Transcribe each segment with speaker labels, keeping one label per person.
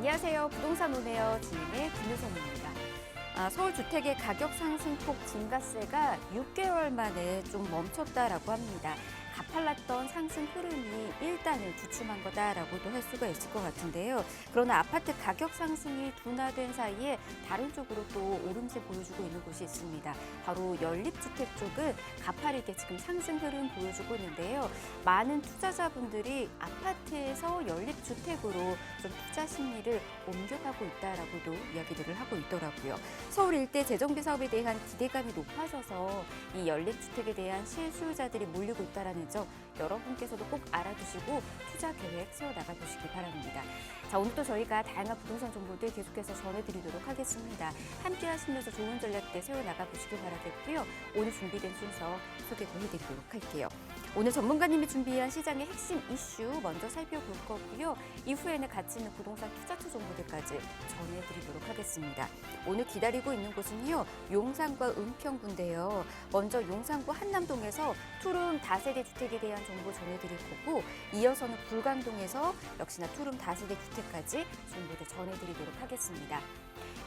Speaker 1: 안녕하세요. 부동산 오네요. 진행의 김유선입니다. 서울 주택의 가격 상승폭 증가세가 6개월 만에 좀 멈췄다라고 합니다. 가팔랐던 상승 흐름이 일단은 주춤한 거다라고도 할 수가 있을 것 같은데요. 그러나 아파트 가격 상승이 둔화된 사이에 다른 쪽으로 또 오름세 보여주고 있는 곳이 있습니다. 바로 연립주택 쪽은 가파르게 지금 상승 흐름 보여주고 있는데요. 많은 투자자분들이 아파트에서 연립주택으로 좀 투자 심리를 옮겨가고 있다라고도 이야기들을 하고 있더라고요. 서울 일대 재정비 사업에 대한 기대감이 높아져서 이 연립주택에 대한 실수요자들이 몰리고 있다라는 점 여러분께서도 꼭 알아두시고 투자 계획 세워나가 보시기 바랍니다. 자, 오늘 또 저희가 다양한 부동산 정보들 계속해서 전해드리도록 하겠습니다. 함께 하시면서 좋은 전략들 세워나가 보시기 바라겠고요. 오늘 준비된 순서 소개도 해드리도록 할게요. 오늘 전문가님이 준비한 시장의 핵심 이슈 먼저 살펴볼 거고요. 이후에는 가치 있는 부동산 투자처 정보들까지 전해드리도록 하겠습니다. 오늘 기다리고 있는 곳은요. 용산과 은평구인데요. 먼저 용산구 한남동에서 투룸 다세대 주택에 대한 정보 전해드릴 거고 이어서는 불광동에서 역시나 투룸 다세대 주택까지 정보를 전해드리도록 하겠습니다.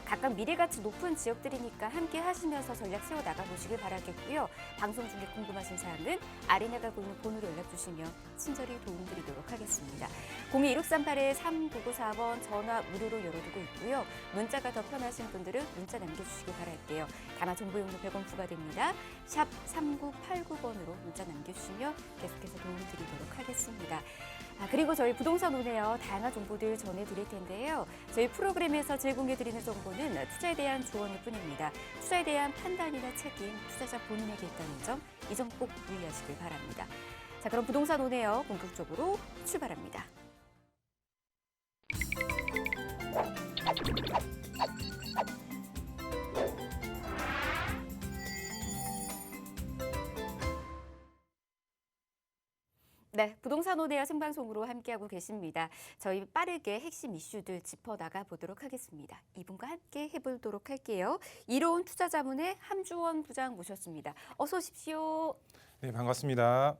Speaker 1: 각각 미래가치 높은 지역들이니까 함께 하시면서 전략 세워나가 보시길 바라겠고요. 방송 중에 궁금하신 사항은 아래 나가고 있는 번호로 연락 주시면 친절히 도움드리도록 하겠습니다. 02-1638-3994번 전화 무료로 열어두고 있고요. 문자가 더 편하신 분들은 문자 남겨주시기 바랄게요. 다만 정보용료 100원 부과됩니다. 샵 3989번으로 문자 남겨주시면 계속해서 도움드리도록 하겠습니다. 그리고 저희 부동산 오네요. 다양한 정보들 전해드릴 텐데요. 저희 프로그램에서 제공해드리는 정보는 투자에 대한 조언일 뿐입니다. 투자에 대한 판단이나 책임, 투자자 본인에게 있다는 점, 이 점 꼭 유의하시길 바랍니다. 자, 그럼 부동산 오네요. 본격적으로 출발합니다. 네, 부동산 오네요 생방송으로 함께하고 계십니다. 저희 빠르게 핵심 이슈들 짚어나가 보도록 하겠습니다. 이분과 함께 해보도록 할게요. 이로운 투자자문의 함주원 부장 모셨습니다. 어서 오십시오.
Speaker 2: 네, 반갑습니다.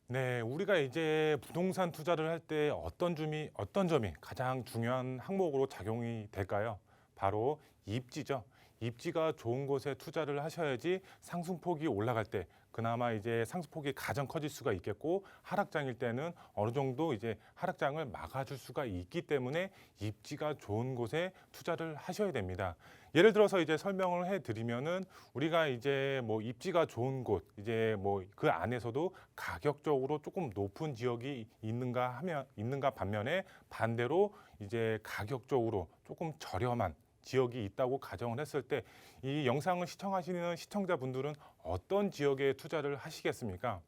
Speaker 2: 네, 우리가 이제 부동산 투자를 할 때 어떤 점이 가장 중요한 항목으로 작용이 될까요? 바로 입지죠. 입지가 좋은 곳에 투자를 하셔야지 상승폭이 올라갈 때 그나마 이제 상승폭이 가장 커질 수가 있겠고 하락장일 때는 어느 정도 이제 하락장을 막아줄 수가 있기 때문에 입지가 좋은 곳에 투자를 하셔야 됩니다. 예를 들어서 이제 설명을 해드리면은 우리가 이제 뭐 입지가 좋은 곳, 이제 뭐 그 안에서도 가격적으로 조금 높은 지역이 있는가 반면에 반대로 이제 가격적으로 조금 저렴한 지역이 있다고 가정을 했을 때 이 영상을 시청하시는 시청자분들은 어떤 지역에 투자를 하시겠습니까?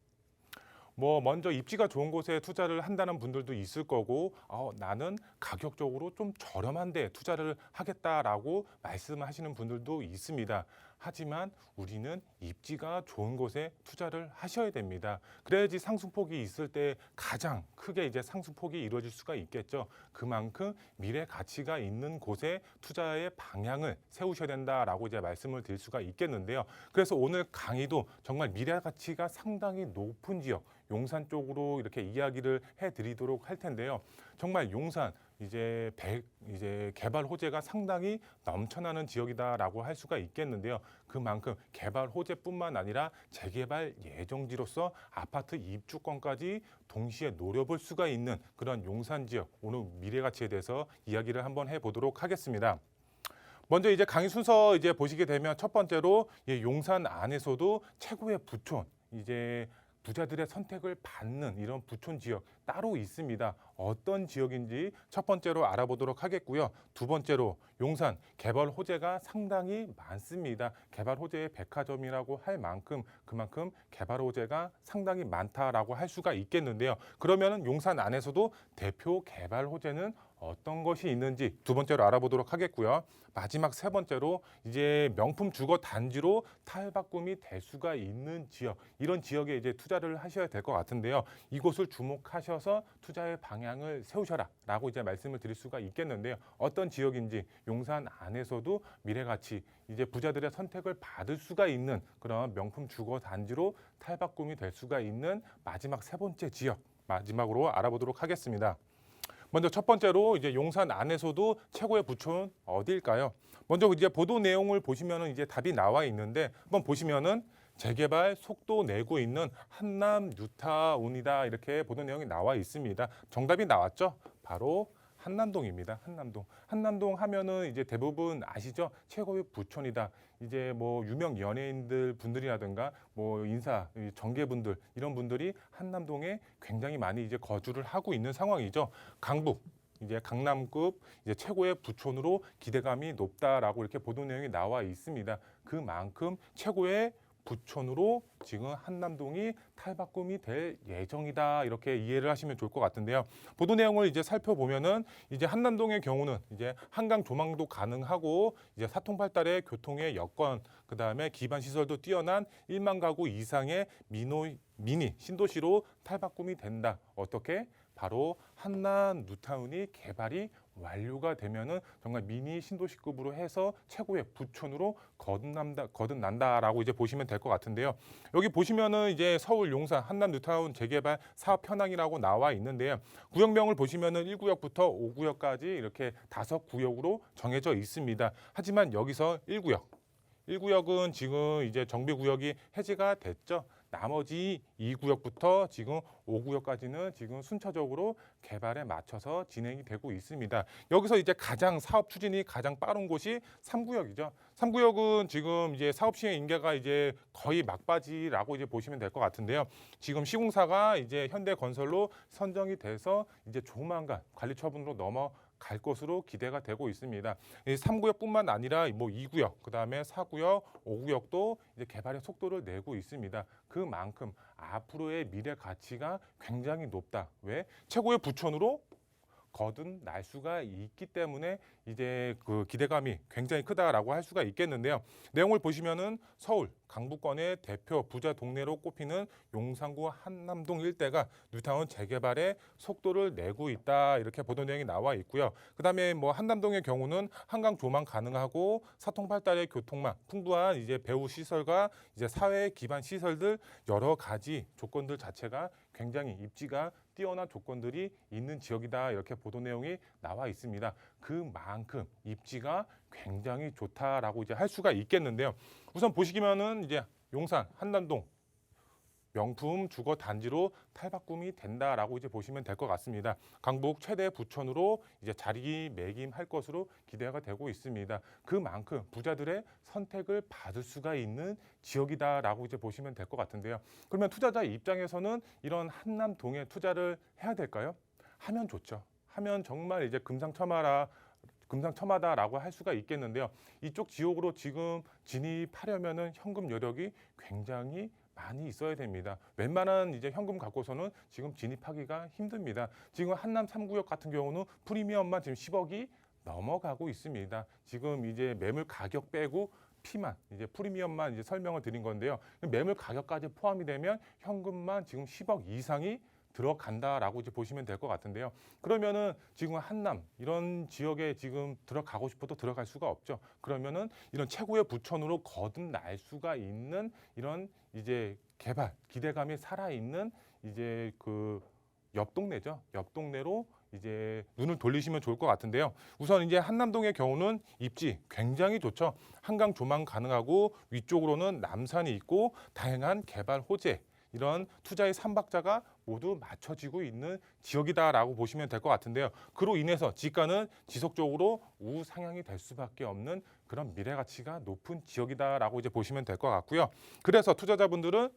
Speaker 2: 뭐 먼저 입지가 좋은 곳에 투자를 한다는 분들도 있을 거고 나는 가격적으로 좀 저렴한 데 투자를 하겠다라고 말씀하시는 분들도 있습니다. 하지만 우리는 입지가 좋은 곳에 투자를 하셔야 됩니다. 그래야지 상승폭이 있을 때 가장 크게 이제 상승폭이 이루어질 수가 있겠죠. 그만큼 미래 가치가 있는 곳에 투자의 방향을 세우셔야 된다라고 이제 말씀을 드릴 수가 있겠는데요. 그래서 오늘 강의도 정말 미래 가치가 상당히 높은 지역, 용산 쪽으로 이렇게 이야기를 해드리도록 할 텐데요. 정말 용산 이제 개발 호재가 상당히 넘쳐나는 지역이다라고 할 수가 있겠는데요. 그만큼 개발 호재뿐만 아니라 재개발 예정지로서 아파트 입주권까지 동시에 노려볼 수가 있는 그런 용산 지역, 오늘 미래 가치에 대해서 이야기를 한번 해보도록 하겠습니다. 먼저 이제 강의 순서 이제 보시게 되면 첫 번째로 용산 안에서도 최고의 부촌, 이제 부자들의 선택을 받는 이런 부촌 지역 따로 있습니다. 어떤 지역인지 첫 번째로 알아보도록 하겠고요. 두 번째로 용산 개발 호재가 상당히 많습니다. 개발 호재의 백화점이라고 할 만큼 그만큼 개발 호재가 상당히 많다라고 할 수가 있겠는데요. 그러면은 용산 안에서도 대표 개발 호재는 어떤 것이 있는지 두 번째로 알아보도록 하겠고요. 마지막 세 번째로 이제 명품 주거 단지로 탈바꿈이 될 수가 있는 지역, 이런 지역에 이제 투자를 하셔야 될 것 같은데요. 이곳을 주목하셔서 투자의 방향을 세우셔라라고 이제 말씀을 드릴 수가 있겠는데요. 어떤 지역인지 용산 안에서도 미래 가치, 이제 부자들의 선택을 받을 수가 있는 그런 명품 주거 단지로 탈바꿈이 될 수가 있는 마지막 세 번째 지역, 마지막으로 알아보도록 하겠습니다. 먼저 첫 번째로 이제 용산 안에서도 최고의 부촌 어디일까요? 먼저 이제 보도 내용을 보시면은 이제 답이 나와 있는데 한번 보시면은 재개발 속도 내고 있는 한남 뉴타운이다 이렇게 보도 내용이 나와 있습니다. 정답이 나왔죠? 바로 한남동입니다. 한남동. 한남동 하면은 이제 대부분 아시죠? 최고의 부촌이다. 이제 뭐 유명 연예인들 분들이라든가 뭐 인사 정계분들 이런 분들이 한남동에 굉장히 많이 이제 거주를 하고 있는 상황이죠. 강북 이제 강남급 이제 최고의 부촌으로 기대감이 높다라고 이렇게 보도 내용이 나와 있습니다. 그만큼 최고의 부촌으로 지금 한남동이 탈바꿈이 될 예정이다 이렇게 이해를 하시면 좋을 것 같은데요. 보도 내용을 이제 살펴보면은 이제 한남동의 경우는 이제 한강 조망도 가능하고 이제 사통팔달의 교통의 여건 그다음에 기반 시설도 뛰어난 1만 가구 이상의 미니 신도시로 탈바꿈이 된다. 어떻게? 바로 한남 뉴타운이 개발이 완료가 되면은 정말 미니 신도시급으로 해서 최고의 부촌으로 거듭난다라고 이제 보시면 될 것 같은데요. 여기 보시면은 이제 서울 용산 한남 뉴타운 재개발 사업 현황이라고 나와 있는데요. 구역명을 보시면은 1구역부터 5구역까지 이렇게 5구역으로 정해져 있습니다. 하지만 여기서 1구역은 지금 이제 정비구역이 해제가 됐죠. 나머지 2구역부터 지금 5구역까지는 지금 순차적으로 개발에 맞춰서 진행이 되고 있습니다. 여기서 이제 가장 사업 추진이 가장 빠른 곳이 3구역이죠. 3구역은 지금 이제 사업 시행 인계가 이제 거의 막바지라고 이제 보시면 될 것 같은데요. 지금 시공사가 이제 현대건설로 선정이 돼서 이제 조만간 관리 처분으로 넘어갈 것으로 기대가 되고 있습니다. 이 3구역뿐만 아니라 뭐 2구역, 그다음에 4구역, 5구역도 이제 개발의 속도를 내고 있습니다. 그만큼 앞으로의 미래 가치가 굉장히 높다. 왜? 최고의 부촌으로 거듭날 수가 있기 때문에 이제 그 기대감이 굉장히 크다라고 할 수가 있겠는데요. 내용을 보시면은 서울 강북권의 대표 부자 동네로 꼽히는 용산구 한남동 일대가 뉴타운 재개발에 속도를 내고 있다 이렇게 보도 내용이 나와 있고요. 그다음에 뭐 한남동의 경우는 한강 조망 가능하고 사통팔달의 교통망 풍부한 이제 배후 시설과 이제 사회 기반 시설들 여러 가지 조건들 자체가 굉장히 입지가 뛰어난 조건들이 있는 지역이다 이렇게 보도 내용이 나와 있습니다. 그만큼 입지가 굉장히 좋다라고 이제 할 수가 있겠는데요. 우선 보시면은 이제 용산 한남동 명품 주거 단지로 탈바꿈이 된다라고 이제 보시면 될 것 같습니다. 강북 최대 부촌으로 이제 자리매김할 것으로 기대가 되고 있습니다. 그만큼 부자들의 선택을 받을 수가 있는 지역이다라고 이제 보시면 될 것 같은데요. 그러면 투자자 입장에서는 이런 한남동에 투자를 해야 될까요? 하면 좋죠. 하면 정말 이제 금상첨화다라고 할 수가 있겠는데요. 이쪽 지역으로 지금 진입하려면은 현금 여력이 굉장히 많이 있어야 됩니다. 웬만한 이제 현금 갖고서는 지금 진입하기가 힘듭니다. 지금 한남 3구역 같은 경우는 프리미엄만 지금 10억이 넘어가고 있습니다. 지금 이제 매물 가격 빼고 피만 이제 프리미엄만 이제 설명을 드린 건데요. 매물 가격까지 포함이 되면 현금만 지금 10억 이상이 들어간다라고 이제 보시면 될 것 같은데요. 그러면은 지금 한남 이런 지역에 지금 들어가고 싶어도 들어갈 수가 없죠. 그러면은 이런 최고의 부촌으로 거듭날 수가 있는 이런 이제 개발 기대감이 살아있는 이제 그 옆 동네죠. 옆 동네로 이제 눈을 돌리시면 좋을 것 같은데요. 우선 이제 한남동의 경우는 입지 굉장히 좋죠. 한강 조망 가능하고 위쪽으로는 남산이 있고 다양한 개발 호재 이런 투자의 삼박자가 모두 맞춰지고 있는 지역이다라고 보시면 될 것 같은데요. 그로 인해서 지가는 지속적으로 우상향이 될 수밖에 없는 그런 미래 가치가 높은 지역이다라고 이제 보시면 될 것 같고요. 그래서 투자자분들은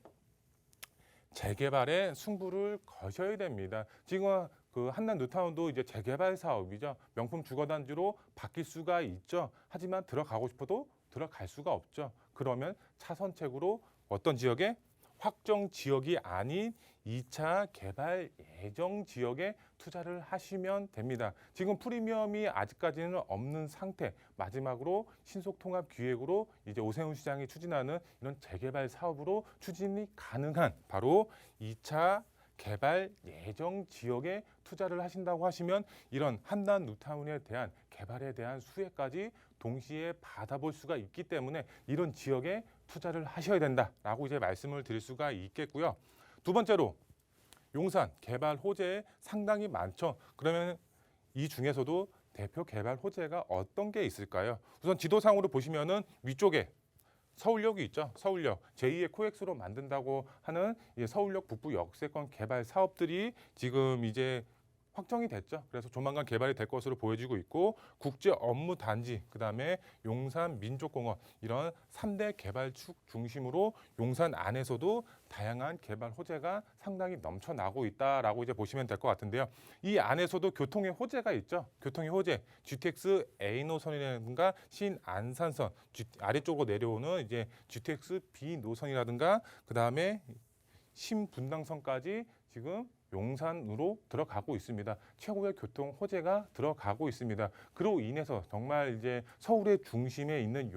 Speaker 2: 재개발에 승부를 거셔야 됩니다. 지금 그 한남 뉴타운도 이제 재개발 사업이죠. 명품 주거단지로 바뀔 수가 있죠. 하지만 들어가고 싶어도 들어갈 수가 없죠. 그러면 차선책으로 어떤 지역에 확정 지역이 아닌 2차 개발 예정 지역에 투자를 하시면 됩니다. 지금 프리미엄이 아직까지는 없는 상태. 마지막으로 신속통합기획으로 이제 오세훈 시장이 추진하는 이런 재개발 사업으로 추진이 가능한 바로 2차 개발 예정 지역에 투자를 하신다고 하시면 이런 한남 뉴타운에 대한 개발에 대한 수혜까지 동시에 받아볼 수가 있기 때문에 이런 지역에 투자를 하셔야 된다라고 이제 말씀을 드릴 수가 있겠고요. 두 번째로 용산 개발 호재에 상당히 많죠. 그러면 이 중에서도 대표 개발 호재가 어떤 게 있을까요? 우선 지도상으로 보시면은 위쪽에 서울역이 있죠. 서울역 제2의 코엑스로 만든다고 하는 서울역 북부 역세권 개발 사업들이 지금 이제 확정이 됐죠. 그래서 조만간 개발이 될 것으로 보여지고 있고 국제 업무 단지, 그다음에 용산 민족공원 이런 3대 개발축 중심으로 용산 안에서도 다양한 개발 호재가 상당히 넘쳐나고 있다라고 이제 보시면 될 것 같은데요. 이 안에서도 교통의 호재가 있죠. 교통의 호재, GTX A 노선이라든가 신안산선 아래쪽으로 내려오는 이제 GTX B 노선이라든가 그다음에 신분당선까지 지금 용산으로 들어가고 있습니다. 최고의 교통 호재가 들어가고 있습니다. 그로 인해서 정말 이제 서울의 중심에 있는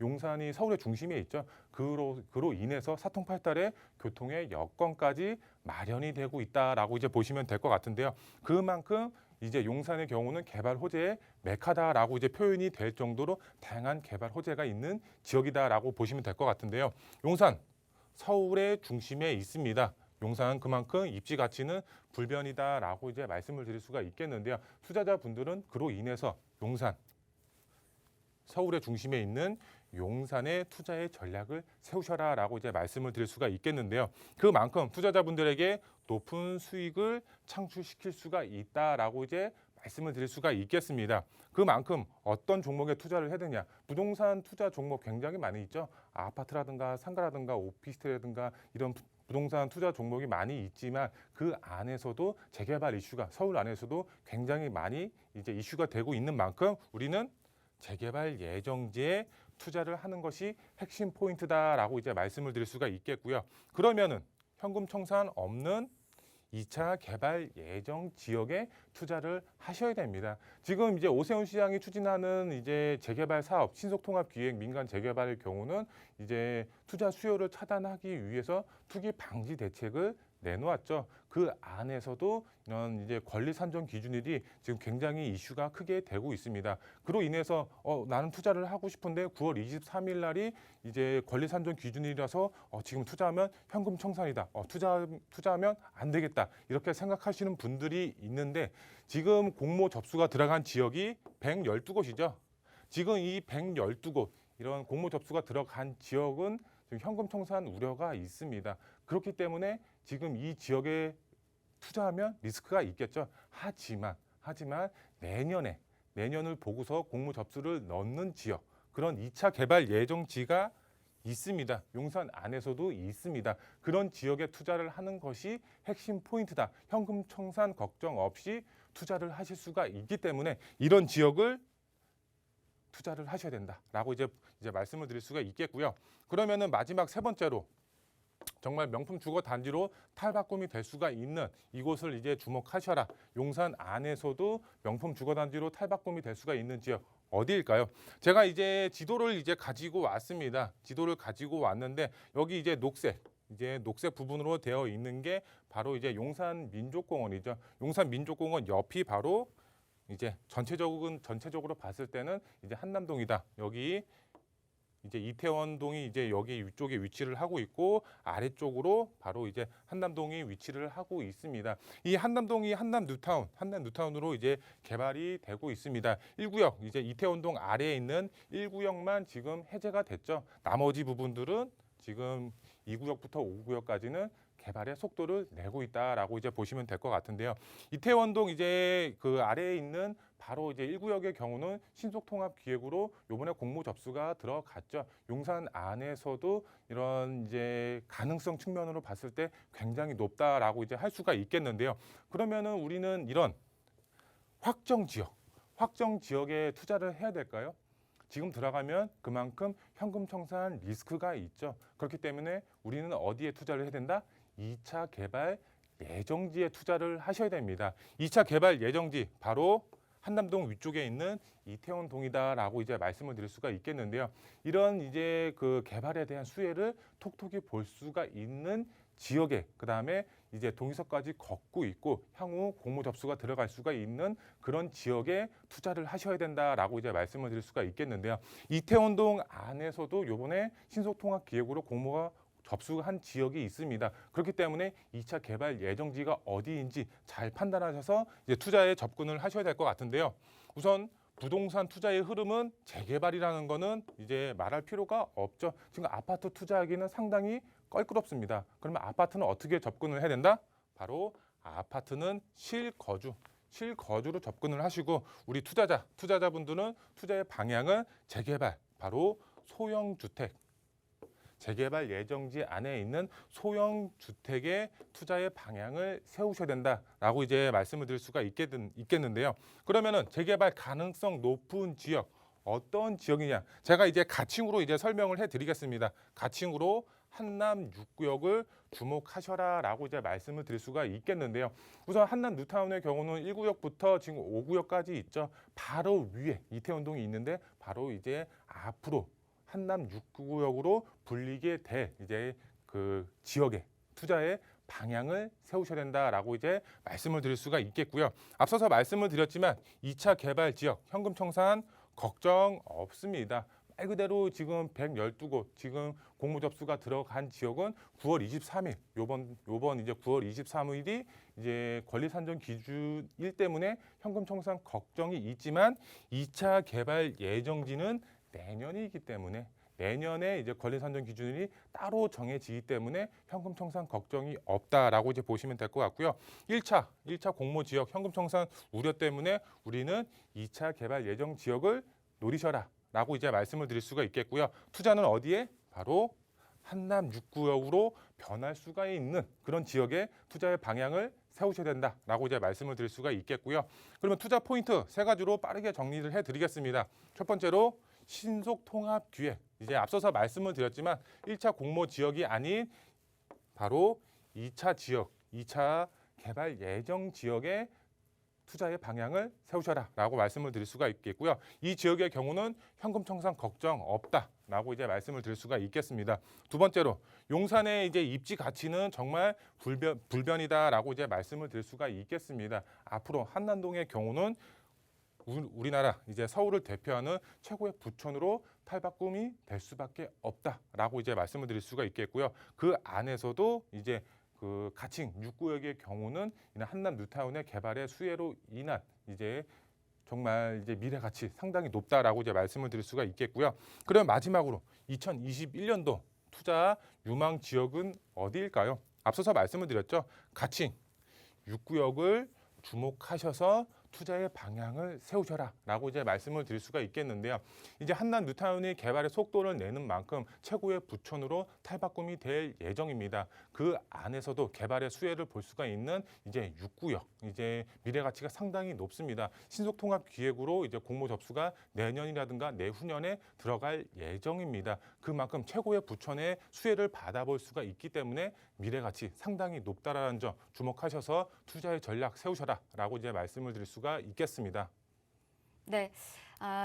Speaker 2: 용산이 서울의 중심에 있죠. 그로 인해서 사통팔달의 교통의 여건까지 마련이 되고 있다라고 이제 보시면 될 것 같은데요. 그만큼 이제 용산의 경우는 개발 호재의 메카다라고 이제 표현이 될 정도로 다양한 개발 호재가 있는 지역이다라고 보시면 될 것 같은데요. 용산 서울의 중심에 있습니다. 용산 그만큼 입지 가치는 불변이다라고 이제 말씀을 드릴 수가 있겠는데요. 투자자분들은 그로 인해서 용산 서울의 중심에 있는 용산의 투자의 전략을 세우셔라라고 이제 말씀을 드릴 수가 있겠는데요. 그만큼 투자자분들에게 높은 수익을 창출시킬 수가 있다라고 이제 말씀을 드릴 수가 있겠습니다. 그만큼 어떤 종목에 투자를 해야 되냐. 부동산 투자 종목 굉장히 많이 있죠. 아파트라든가 상가라든가 오피스텔이라든가 이런 부동산 투자 종목이 많이 있지만 그 안에서도 재개발 이슈가 서울 안에서도 굉장히 많이 이제 이슈가 되고 있는 만큼 우리는 재개발 예정지에 투자를 하는 것이 핵심 포인트다라고 이제 말씀을 드릴 수가 있겠고요. 그러면은 현금 청산 없는 2차 개발 예정 지역에 투자를 하셔야 됩니다. 지금 이제 오세훈 시장이 추진하는 이제 재개발 사업, 신속통합기획 민간 재개발의 경우는 이제 투자 수요를 차단하기 위해서 투기 방지 대책을 내놓았죠. 그 안에서도 이런 이제 권리 산정 기준일이 지금 굉장히 이슈가 크게 되고 있습니다. 그로 인해서 나는 투자를 하고 싶은데 9월 23일 날이 이제 권리 산정 기준일이라서 지금 투자하면 현금 청산이다. 투자하면 안 되겠다. 이렇게 생각하시는 분들이 있는데 지금 공모 접수가 들어간 지역이 112곳이죠. 지금 이 112곳 이런 공모 접수가 들어간 지역은 지금 현금 청산 우려가 있습니다. 그렇기 때문에 지금 이 지역에 투자하면 리스크가 있겠죠. 하지만 내년을 보고서 공모 접수를 넣는 지역, 그런 2차 개발 예정지가 있습니다. 용산 안에서도 있습니다. 그런 지역에 투자를 하는 것이 핵심 포인트다. 현금 청산 걱정 없이 투자를 하실 수가 있기 때문에 이런 지역을 투자를 하셔야 된다라고 이제 말씀을 드릴 수가 있겠고요. 그러면은 마지막 세 번째로 정말 명품 주거 단지로 탈바꿈이 될 수가 있는 이곳을 이제 주목하셔라. 용산 안에서도 명품 주거 단지로 탈바꿈이 될 수가 있는 지역 어디일까요? 제가 이제 지도를 이제 가지고 왔습니다. 지도를 가지고 왔는데 여기 이제 녹색 부분으로 되어 있는 게 바로 이제 용산 민족공원이죠. 용산 민족공원 옆이 바로 이제 전체적으로 봤을 때는 이제 한남동이다. 여기 이제 이태원동이 이제 여기 위쪽에 위치를 하고 있고 아래쪽으로 바로 이제 한남동이 위치를 하고 있습니다. 이 한남동이 한남 뉴타운으로 이제 개발이 되고 있습니다. 1구역 이제 이태원동 아래에 있는 1구역만 지금 해제가 됐죠. 나머지 부분들은 지금 2구역부터 5구역까지는 개발의 속도를 내고 있다라고 이제 보시면 될 것 같은데요. 이태원동 이제 그 아래에 있는 바로 이제 1구역의 경우는 신속통합기획으로 요번에 공모 접수가 들어갔죠. 용산 안에서도 이런 이제 가능성 측면으로 봤을 때 굉장히 높다라고 이제 할 수가 있겠는데요. 그러면은 우리는 이런 확정 지역에 투자를 해야 될까요? 지금 들어가면 그만큼 현금 청산 리스크가 있죠. 그렇기 때문에 우리는 어디에 투자를 해야 된다? 2차 개발 예정지에 투자를 하셔야 됩니다. 2차 개발 예정지 바로 한남동 위쪽에 있는 이태원동이다라고 이제 말씀을 드릴 수가 있겠는데요. 이런 이제 그 개발에 대한 수혜를 톡톡히 볼 수가 있는 지역에 그다음에 이제 동의서까지 걷고 있고 향후 공모 접수가 들어갈 수가 있는 그런 지역에 투자를 하셔야 된다라고 이제 말씀을 드릴 수가 있겠는데요. 이태원동 안에서도 요번에 신속통합기획으로 공모가 접수한 지역이 있습니다. 그렇기 때문에 2차 개발 예정지가 어디인지 잘 판단하셔서 이제 투자에 접근을 하셔야 될 것 같은데요. 우선 부동산 투자의 흐름은 재개발이라는 거는 이제 말할 필요가 없죠. 지금 아파트 투자하기는 상당히 껄끄럽습니다. 그러면 아파트는 어떻게 접근을 해야 된다? 바로 아파트는 실거주로 접근을 하시고 우리 투자자분들은 투자의 방향은 재개발, 바로 소형주택, 재개발 예정지 안에 있는 소형주택의 투자의 방향을 세우셔야 된다라고 이제 말씀을 드릴 수가 있겠는데요. 그러면은 재개발 가능성 높은 지역, 어떤 지역이냐? 제가 이제 가칭으로 이제 설명을 해드리겠습니다. 가칭으로 한남 6구역을 주목하셔라라고 이제 말씀을 드릴 수가 있겠는데요. 우선 한남 뉴타운의 경우는 1구역부터 지금 5구역까지 있죠. 바로 위에 이태원동이 있는데 바로 이제 앞으로 한남 6구역으로 불리게 될 이제 그 지역의 투자의 방향을 세우셔야 된다라고 이제 말씀을 드릴 수가 있겠고요. 앞서서 말씀을 드렸지만 2차 개발 지역 현금 청산 걱정 없습니다. 말 그대로 지금 112곳 지금 공모 접수가 들어간 지역은 9월 23일 요번 이제 9월 23일이 이제 권리 산정 기준일 때문에 현금 청산 걱정이 있지만 2차 개발 예정지는 내년이기 때문에 내년에 이제 권리 산정 기준이 따로 정해지기 때문에 현금 청산 걱정이 없다라고 이제 보시면 될 것 같고요. 1차 공모 지역 현금 청산 우려 때문에 우리는 2차 개발 예정 지역을 노리셔라라고 이제 말씀을 드릴 수가 있겠고요. 투자는 어디에? 바로 한남 6구역으로 변할 수가 있는 그런 지역의 투자의 방향을 세우셔야 된다라고 이제 말씀을 드릴 수가 있겠고요. 그러면 투자 포인트 세 가지로 빠르게 정리를 해드리겠습니다. 첫 번째로 신속 통합 기획. 이제 앞서서 말씀을 드렸지만 1차 공모 지역이 아닌 바로 2차 지역, 2차 개발 예정 지역의 투자의 방향을 세우셔라라고 말씀을 드릴 수가 있겠고요. 이 지역의 경우는 현금 청산 걱정 없다라고 이제 말씀을 드릴 수가 있겠습니다. 두 번째로 용산의 이제 입지 가치는 정말 불변이다라고 이제 말씀을 드릴 수가 있겠습니다. 앞으로 한남동의 경우는 우리나라 이제 서울을 대표하는 최고의 부촌으로 탈바꿈이 될 수밖에 없다라고 이제 말씀을 드릴 수가 있겠고요. 그 안에서도 이제 그 가칭 6구역의 경우는 한남 뉴타운의 개발의 수혜로 인한 이제 정말 이제 미래 가치 상당히 높다라고 이제 말씀을 드릴 수가 있겠고요. 그럼 마지막으로 2021년도 투자 유망 지역은 어디일까요? 앞서서 말씀을 드렸죠. 가칭 6구역을 주목하셔서 투자의 방향을 세우셔라라고 이제 말씀을 드릴 수가 있겠는데요. 이제 한남 뉴타운이 개발의 속도를 내는 만큼 최고의 부촌으로 탈바꿈이 될 예정입니다. 그 안에서도 개발의 수혜를 볼 수가 있는 이제 6구역, 이제 미래 가치가 상당히 높습니다. 신속 통합 기획으로 이제 공모 접수가 내년이라든가 내후년에 들어갈 예정입니다. 그만큼 최고의 부촌의 수혜를 받아볼 수가 있기 때문에 미래 가치 상당히 높다라는 점 주목하셔서 투자의 전략 세우셔라라고 이제 말씀을 드릴 수가 있겠습니다.
Speaker 1: 네.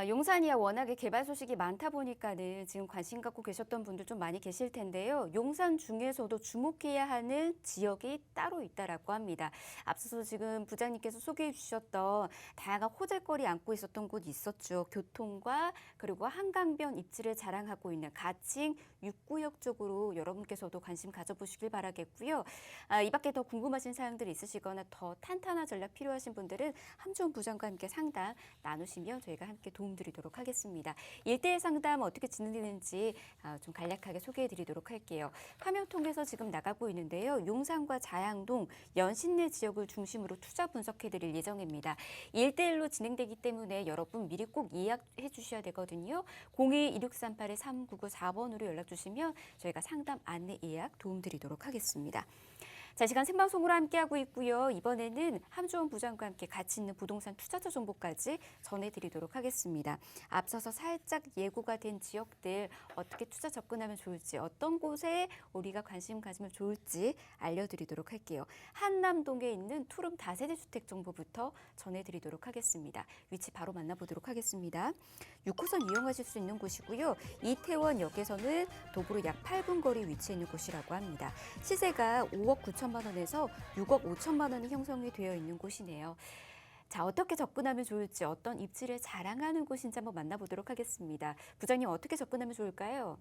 Speaker 1: 용산이야 워낙에 개발 소식이 많다 보니까는 지금 관심 갖고 계셨던 분들 좀 많이 계실 텐데요. 용산 중에서도 주목해야 하는 지역이 따로 있다라고 합니다. 앞서서 지금 부장님께서 소개해 주셨던 다양한 호재거리 안고 있었던 곳이 있었죠. 교통과 그리고 한강변 입지를 자랑하고 있는 가칭 6구역 쪽으로 여러분께서도 관심 가져보시길 바라겠고요. 이 밖에 더 궁금하신 사항들이 있으시거나 더 탄탄한 전략 필요하신 분들은 함주원 부장과 함께 상담 나누시면 저희가 함께 도움드리도록 하겠습니다. 1대1 상담 어떻게 진행되는지 좀 간략하게 소개해드리도록 할게요. 화면 통해서 지금 나가고 있는데요. 용산과 자양동, 연신내 지역을 중심으로 투자 분석해드릴 예정입니다. 1대1로 진행되기 때문에 여러분 미리 꼭 예약해 주셔야 되거든요. 02-2638-3994번으로 연락 주시면 저희가 상담 안내 예약 도움드리도록 하겠습니다. 자, 시간 생방송으로 함께하고 있고요. 이번에는 함주원 부장과 함께 가치 있는 부동산 투자자 정보까지 전해드리도록 하겠습니다. 앞서서 살짝 예고가 된 지역들 어떻게 투자 접근하면 좋을지, 어떤 곳에 우리가 관심 가지면 좋을지 알려드리도록 할게요. 한남동에 있는 투룸 다세대 주택 정보부터 전해드리도록 하겠습니다. 위치 바로 만나보도록 하겠습니다. 6호선 이용하실 수 있는 곳이고요. 이태원역에서는 도보로 약 8분 거리 위치해 있는 곳이라고 합니다. 시세가 5억 9천만 원에서 6억 5천만 원이 형성이 되어 있는 곳이네요. 자, 어떻게 접근하면 좋을지, 어떤 입지를 자랑하는 곳인지 한번 만나보도록 하겠습니다. 부장님, 어떻게 접근하면 좋을까요?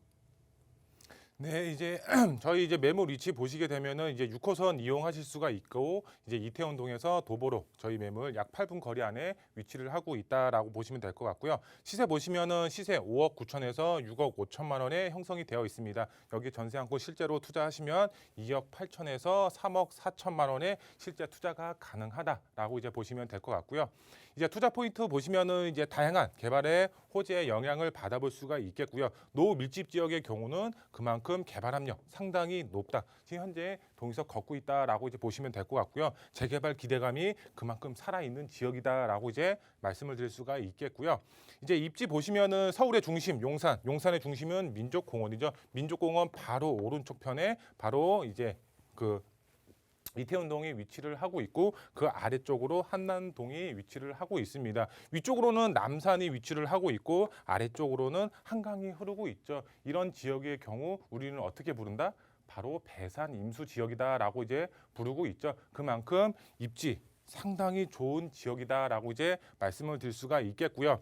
Speaker 2: 네, 이제 저희 이제 매물 위치 보시게 되면은 이제 6호선 이용하실 수가 있고 이제 이태원동에서 도보로 저희 매물 약 8분 거리 안에 위치를 하고 있다라고 보시면 될 것 같고요. 시세 보시면은 시세 5억 9천에서 6억 5천만 원에 형성이 되어 있습니다. 여기 전세 안고 실제로 투자하시면 2억 8천에서 3억 4천만 원에 실제 투자가 가능하다라고 이제 보시면 될 것 같고요. 이제 투자 포인트 보시면은 이제 다양한 개발의 호재에 영향을 받아볼 수가 있겠고요. 노밀집 지역의 경우는 그만큼 개발 압력 상당히 높다. 지금 현재 동의석 걷고 있다라고 이제 보시면 될 것 같고요. 재개발 기대감이 그만큼 살아있는 지역이다라고 이제 말씀을 드릴 수가 있겠고요. 이제 입지 보시면은 서울의 중심 용산의 중심은 민족공원이죠. 민족공원 바로 오른쪽 편에 바로 이제 그 이태원동이 위치를 하고 있고 그 아래쪽으로 한남동이 위치를 하고 있습니다. 위쪽으로는 남산이 위치를 하고 있고 아래쪽으로는 한강이 흐르고 있죠. 이런 지역의 경우 우리는 어떻게 부른다? 바로 배산 임수 지역이다라고 이제 부르고 있죠. 그만큼 입지 상당히 좋은 지역이다라고 이제 말씀을 드릴 수가 있겠고요.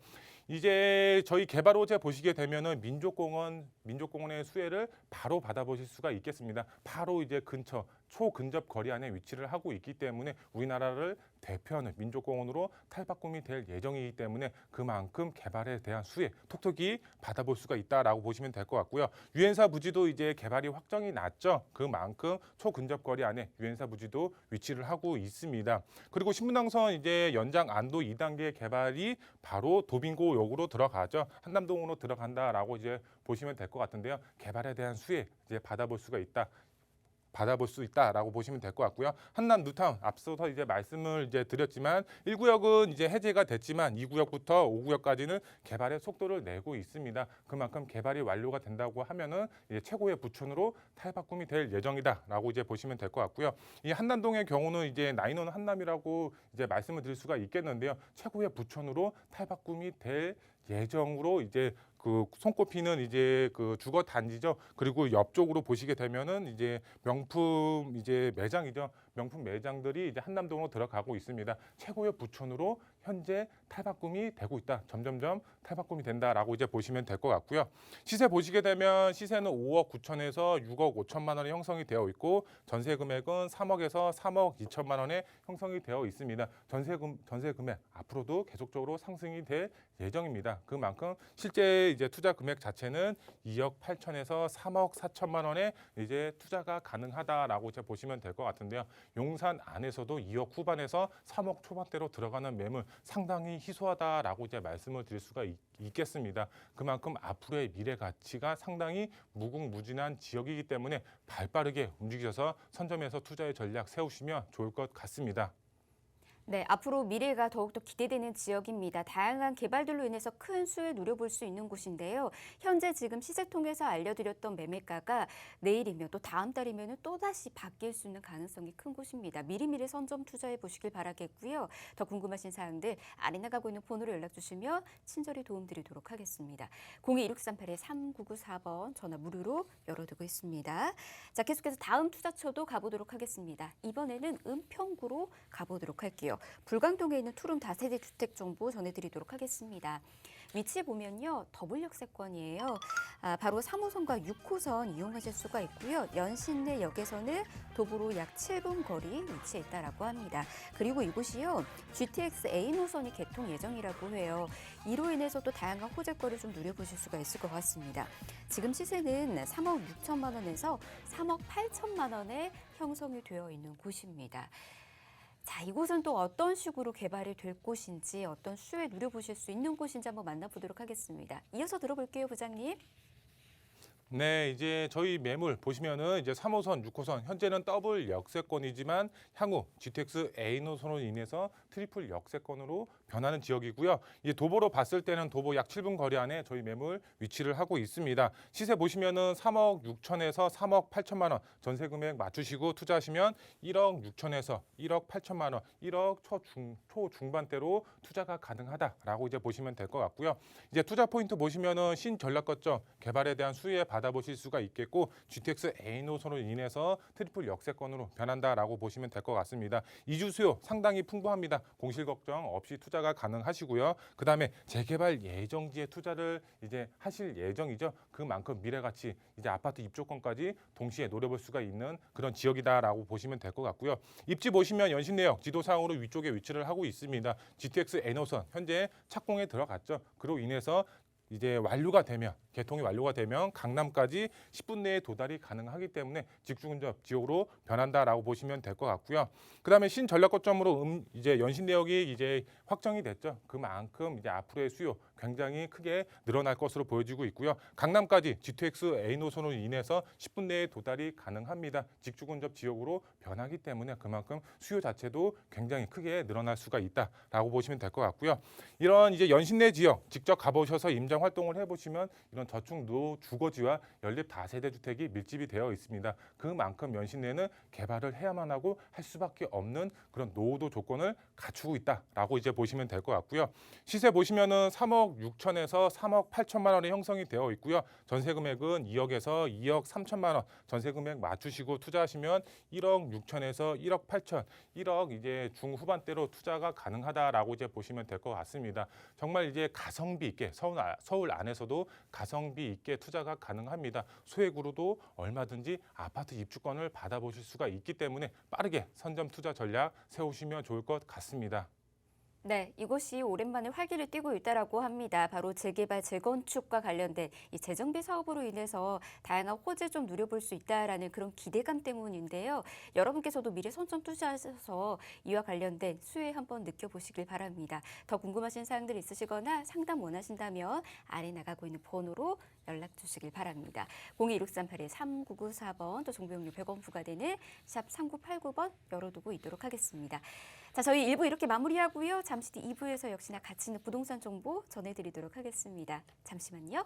Speaker 2: 이제 저희 개발 호재 보시게 되면은 민족공원의 수혜를 바로 받아보실 수가 있겠습니다. 바로 이제 근처 초근접 거리 안에 위치를 하고 있기 때문에 우리나라를 대표하는 민족공원으로 탈바꿈이 될 예정이기 때문에 그만큼 개발에 대한 수혜 톡톡히 받아볼 수가 있다라고 보시면 될 것 같고요. 유엔사 부지도 이제 개발이 확정이 났죠. 그만큼 초근접 거리 안에 유엔사 부지도 위치를 하고 있습니다. 그리고 신분당선 이제 연장 안도 2단계 개발이 바로 도빙고역으로 들어가죠. 한남동으로 들어간다라고 이제 보시면 될 것 같은데요. 개발에 대한 수혜 이제 받아볼 수 있다라고 보시면 될 것 같고요. 한남 뉴타운 앞서서 이제 말씀을 이제 드렸지만 1구역은 이제 해제가 됐지만 2구역부터 5구역까지는 개발의 속도를 내고 있습니다. 그만큼 개발이 완료가 된다고 하면은 이제 최고의 부촌으로 탈바꿈이 될 예정이다라고 이제 보시면 될 것 같고요. 이 한남동의 경우는 이제 나인원 한남이라고 이제 말씀을 드릴 수가 있겠는데요. 최고의 부촌으로 탈바꿈이 될 예정으로 이제 그 손꼽히는 이제 그 주거 단지죠. 그리고 옆쪽으로 보시게 되면은 이제 명품 이제 매장이죠. 명품 매장들이 이제 한남동으로 들어가고 있습니다. 최고의 부촌으로 현재 탈바꿈이 되고 있다. 점점점 탈바꿈이 된다라고 이제 보시면 될 것 같고요. 시세 보시게 되면 시세는 5억 9천에서 6억 5천만 원에 형성이 되어 있고 전세 금액은 3억에서 3억 2천만 원에 형성이 되어 있습니다. 전세 금액 앞으로도 계속적으로 상승이 될 예정입니다. 그만큼 실제 이제 투자 금액 자체는 2억 8천에서 3억 4천만 원에 이제 투자가 가능하다라고 이제 보시면 될 것 같은데요. 용산 안에서도 2억 후반에서 3억 초반대로 들어가는 매물 상당히 희소하다라고 이제 말씀을 드릴 수가 있겠습니다. 그만큼 앞으로의 미래 가치가 상당히 무궁무진한 지역이기 때문에 발빠르게 움직여서 선점해서 투자의 전략 세우시면 좋을 것 같습니다.
Speaker 1: 네, 앞으로 미래가 더욱더 기대되는 지역입니다. 다양한 개발들로 인해서 큰 수혜 누려볼 수 있는 곳인데요. 현재 지금 시세통에서 알려드렸던 매매가가 내일이면 또 다음 달이면 또다시 바뀔 수 있는 가능성이 큰 곳입니다. 미리미리 선점 투자해 보시길 바라겠고요. 더 궁금하신 사항들 아래 나가고 있는 번호로 연락 주시면 친절히 도움드리도록 하겠습니다. 02-1638-3994번 전화 무료로 열어두고 있습니다. 자, 계속해서 다음 투자처도 가보도록 하겠습니다. 이번에는 은평구로 가보도록 할게요. 불광동에 있는 투룸 다세대 주택 정보 전해드리도록 하겠습니다. 위치 보면요, 더블 역세권이에요. 바로 3호선과 6호선 이용하실 수가 있고요. 연신내역에서는 도보로 약 7분 거리 위치해 있다라고 합니다. 그리고 이곳이요, GTX A 노선이 개통 예정이라고 해요. 이로 인해서 또 다양한 호재거리 좀 누려보실 수가 있을 것 같습니다. 지금 시세는 3억 6천만 원에서 3억 8천만 원에 형성이 되어 있는 곳입니다. 자, 이곳은 또 어떤 식으로 개발이 될 곳인지, 어떤 수혜 누려보실 수 있는 곳인지 한번 만나보도록 하겠습니다. 이어서 들어볼게요, 부장님.
Speaker 2: 네, 이제 저희 매물 보시면은 이제 3호선, 6호선 현재는 더블 역세권이지만 향후 GTX A 노선으로 인해서 트리플 역세권으로 변하는 지역이고요. 이제 도보로 봤을 때는 도보 약 7분 거리 안에 저희 매물 위치를 하고 있습니다. 시세 보시면은 3억 6천에서 3억 8천만 원 전세 금액 맞추시고 투자하시면 1억 6천에서 1억 8천만 원, 1억 초중반대로 투자가 가능하다라고 이제 보시면 될 것 같고요. 이제 투자 포인트 보시면은 신전략 거점 개발에 대한 수혜 받아보실 수가 있겠고 GTX A 노선으로 인해서 트리플 역세권으로 변한다라고 보시면 될 것 같습니다. 이주 수요 상당히 풍부합니다. 공실 걱정 없이 투자 투자가 가능하시고요. 그다음에 재개발 예정지에 투자를 이제 하실 예정이죠. 그만큼 미래 가치 이제 아파트 입주권까지 동시에 노려볼 수가 있는 그런 지역이다라고 보시면 될 것 같고요. 입지 보시면 연신내역 지도상으로 위쪽에 위치를 하고 있습니다. GTX N호선 현재 착공에 들어갔죠. 그로 인해서 이제 완료가 되면 개통이 완료가 되면 강남까지 10분 내에 도달이 가능하기 때문에 직주근접 지역으로 변한다라고 보시면 될 것 같고요. 그다음에 신전략 거점으로 이제 연신내역이 이제 확정이 됐죠. 그만큼 이제 앞으로의 수요 굉장히 크게 늘어날 것으로 보여지고 있고요. 강남까지 GTX A 노선으로 인해서 10분 내에 도달이 가능합니다. 직주근접 지역으로 변하기 때문에 그만큼 수요 자체도 굉장히 크게 늘어날 수가 있다라고 보시면 될 것 같고요. 이런 이제 연신내 지역 직접 가보셔서 임장 활동을 해보시면 이런 저축 노 주거지와 연립 다세대 주택이 밀집이 되어 있습니다. 그만큼 연신내는 개발을 해야만 하고 할 수밖에 없는 그런 노후도 조건을 갖추고 있다라고 이제 보시면 될 것 같고요. 시세 보시면은 3억 6천에서 3억 8천만 원이 형성이 되어 있고요. 전세 금액은 2억에서 2억 3천만 원 전세 금액 맞추시고 투자하시면 1억 6천에서 1억 8천, 1억 이제 중후반대로 투자가 가능하다라고 이제 보시면 될 것 같습니다. 정말 이제 가성비 있게 서울 안에서도 가성비 있게 투자가 가능합니다. 소액으로도 얼마든지 아파트 입주권을 받아보실 수가 있기 때문에 빠르게 선점 투자 전략 세우시면 좋을 것 같습니다.
Speaker 1: 네, 이곳이 오랜만에 활기를 띠고 있다라고 합니다. 바로 재개발, 재건축과 관련된 이 재정비 사업으로 인해서 다양한 호재 좀 누려볼 수 있다라는 그런 기대감 때문인데요. 여러분께서도 미래 선점 투자하셔서 이와 관련된 수혜 한번 느껴보시길 바랍니다. 더 궁금하신 사항들 있으시거나 상담 원하신다면 아래 나가고 있는 번호로 연락 주시길 바랍니다. 02-1638-3994번 또 정보용료 100원 부과되는 샵 3989번 열어두고 있도록 하겠습니다. 자, 저희 1부 이렇게 마무리하고요. 잠시 뒤 2부에서 역시나 가치 있는 부동산 정보 전해드리도록 하겠습니다. 잠시만요.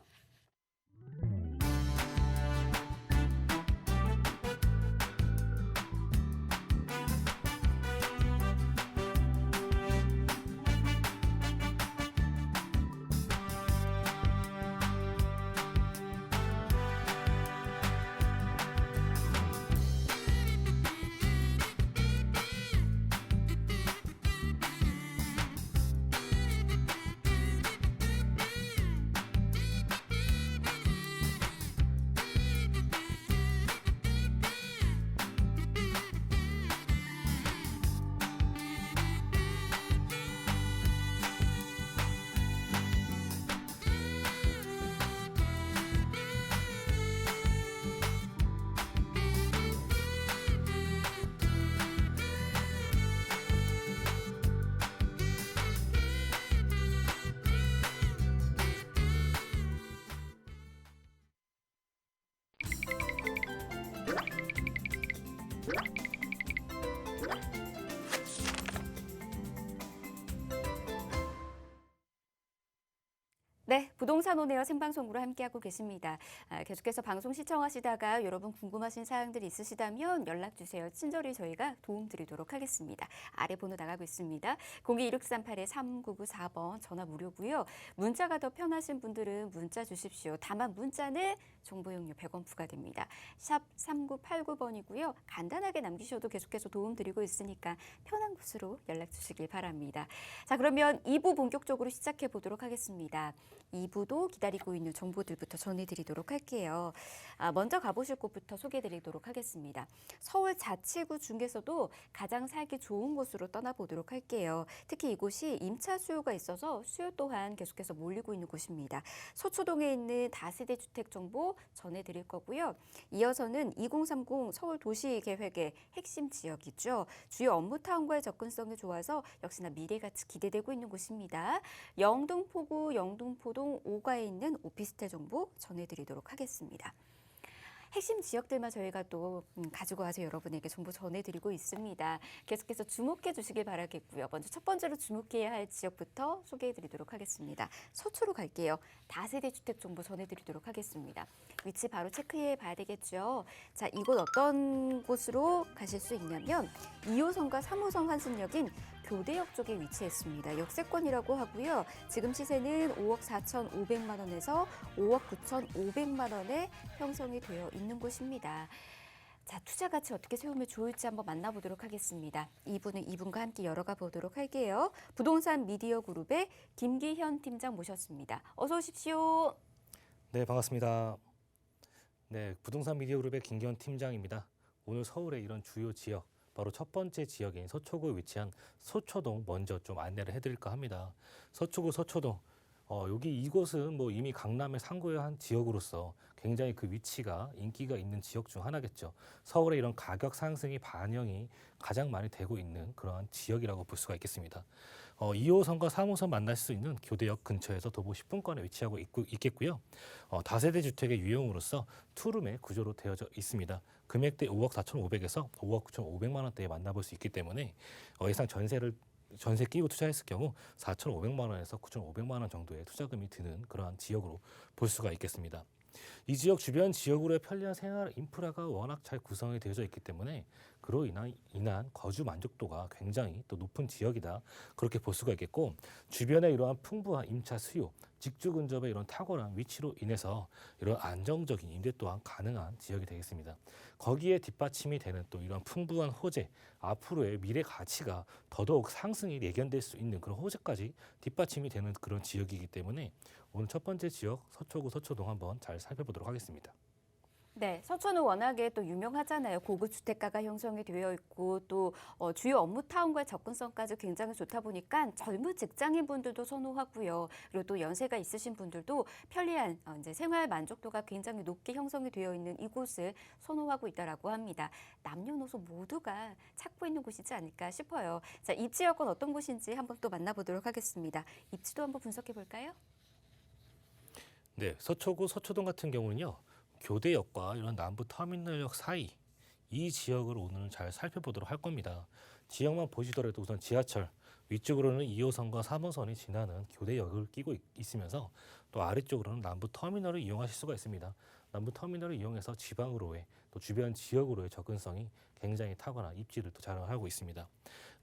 Speaker 1: 네, 부동산 온에어 생방송으로 함께하고 계십니다. 계속해서 방송 시청하시다가 여러분 궁금하신 사항들이 있으시다면 연락 주세요. 친절히 저희가 도움드리도록 하겠습니다. 아래 번호 나가고 있습니다. 02-1638-3994번 전화 무료고요. 문자가 더 편하신 분들은 문자 주십시오. 다만 문자는 정보용료 100원 부과됩니다. 샵 3989번이고요. 간단하게 남기셔도 계속해서 도움드리고 있으니까 편한 곳으로 연락 주시길 바랍니다. 자, 그러면 2부 본격적으로 시작해 보도록 하겠습니다. 2부도 기다리고 있는 정보들부터 전해드리도록 할게요. 먼저 가보실 곳부터 소개해드리도록 하겠습니다. 서울 자치구 중에서도 가장 살기 좋은 곳으로 떠나보도록 할게요. 특히 이곳이 임차 수요가 있어서 수요 또한 계속해서 몰리고 있는 곳입니다. 서초동에 있는 다세대 주택 정보 전해드릴 거고요. 이어서는 2030 서울 도시계획의 핵심 지역이죠. 주요 업무타운과의 접근성이 좋아서 역시나 미래같이 기대되고 있는 곳입니다. 영등포구 영등포동 5가에 있는 오피스텔 정보 전해드리도록 하겠습니다. 핵심 지역들만 저희가 또 가지고 와서 여러분에게 정보 전해드리고 있습니다. 계속해서 주목해 주시길 바라겠고요. 먼저 첫 번째로 주목해야 할 지역부터 소개해드리도록 하겠습니다. 서초로 갈게요. 다세대 주택 정보 전해드리도록 하겠습니다. 위치 바로 체크해 봐야 되겠죠. 자, 이곳 어떤 곳으로 가실 수 있냐면 2호선과 3호선 환승역인 교대역 쪽에 위치했습니다. 역세권이라고 하고요. 지금 시세는 5억 4,500만 원에서 5억 9,500만 원에 형성이 되어 있는 곳입니다. 자, 투자 투자 가치 어떻게 세우면 좋을지 한번 만나보도록 하겠습니다. 2부는 이분과 함께 열어가 보도록 할게요. 부동산 미디어 그룹의 김기현 팀장 모셨습니다. 어서 오십시오.
Speaker 3: 네, 반갑습니다. 네, 부동산 미디어 그룹의 김기현 팀장입니다. 오늘 서울의 이런 주요 지역, 바로 첫 번째 지역인 서초구에 위치한 서초동 먼저 좀 안내를 해드릴까 합니다. 서초구 서초동, 여기 이곳은 뭐 이미 강남의 상고의 한 지역으로서 굉장히 그 위치가 인기가 있는 지역 중 하나겠죠. 서울의 이런 가격 상승이 반영이 가장 많이 되고 있는 그러한 지역이라고 볼 수가 있겠습니다. 2호선과 3호선 만날 수 있는 교대역 근처에서 도보 10분권에 위치하고 있겠고요. 다세대 주택의 유형으로서 투룸의 구조로 되어져 있습니다. 금액대 5억 4,500에서 5억 9,500만 원대에 만나볼 수 있기 때문에 예상 전세 끼고 투자했을 경우 4,500만 원에서 9,500만 원 정도의 투자금이 드는 그러한 지역으로 볼 수가 있겠습니다. 이 지역 주변 지역으로의 편리한 생활 인프라가 워낙 잘 구성이 되어져 있기 때문에 그로 인한 거주 만족도가 굉장히 또 높은 지역이다, 그렇게 볼 수가 있겠고, 주변에 이러한 풍부한 임차 수요, 직주 근접의 이런 탁월한 위치로 인해서 이런 안정적인 임대 또한 가능한 지역이 되겠습니다. 거기에 뒷받침이 되는 또 이런 풍부한 호재, 앞으로의 미래 가치가 더더욱 상승이 예견될 수 있는 그런 호재까지 뒷받침이 되는 그런 지역이기 때문에 오늘 첫 번째 지역 서초구 서초동 한번 잘 살펴보도록 하겠습니다.
Speaker 1: 네, 서초는 워낙에 또 유명하잖아요. 고급 주택가가 형성이 되어 있고 또 주요 업무 타운과의 접근성까지 굉장히 좋다 보니까 젊은 직장인분들도 선호하고요. 그리고 또 연세가 있으신 분들도 편리한 이제 생활 만족도가 굉장히 높게 형성이 되어 있는 이곳을 선호하고 있다라고 합니다. 남녀노소 모두가 찾고 있는 곳이지 않을까 싶어요. 자, 이 지역은 어떤 곳인지 한번 또 만나보도록 하겠습니다. 입지도 한번 분석해 볼까요?
Speaker 3: 네, 서초구 서초동 같은 경우는요, 교대역과 이런 남부 터미널역 사이 이 지역을 오늘 잘 살펴보도록 할 겁니다. 지역만 보시더라도 우선 지하철 위쪽으로는 2호선과 3호선이 지나는 교대역을 끼고 있으면서 또 아래쪽으로는 남부 터미널을 이용하실 수가 있습니다. 남부 터미널을 이용해서 지방으로의 또 주변 지역으로의 접근성이 굉장히 탁월한 입지를 또 자랑하고 있습니다.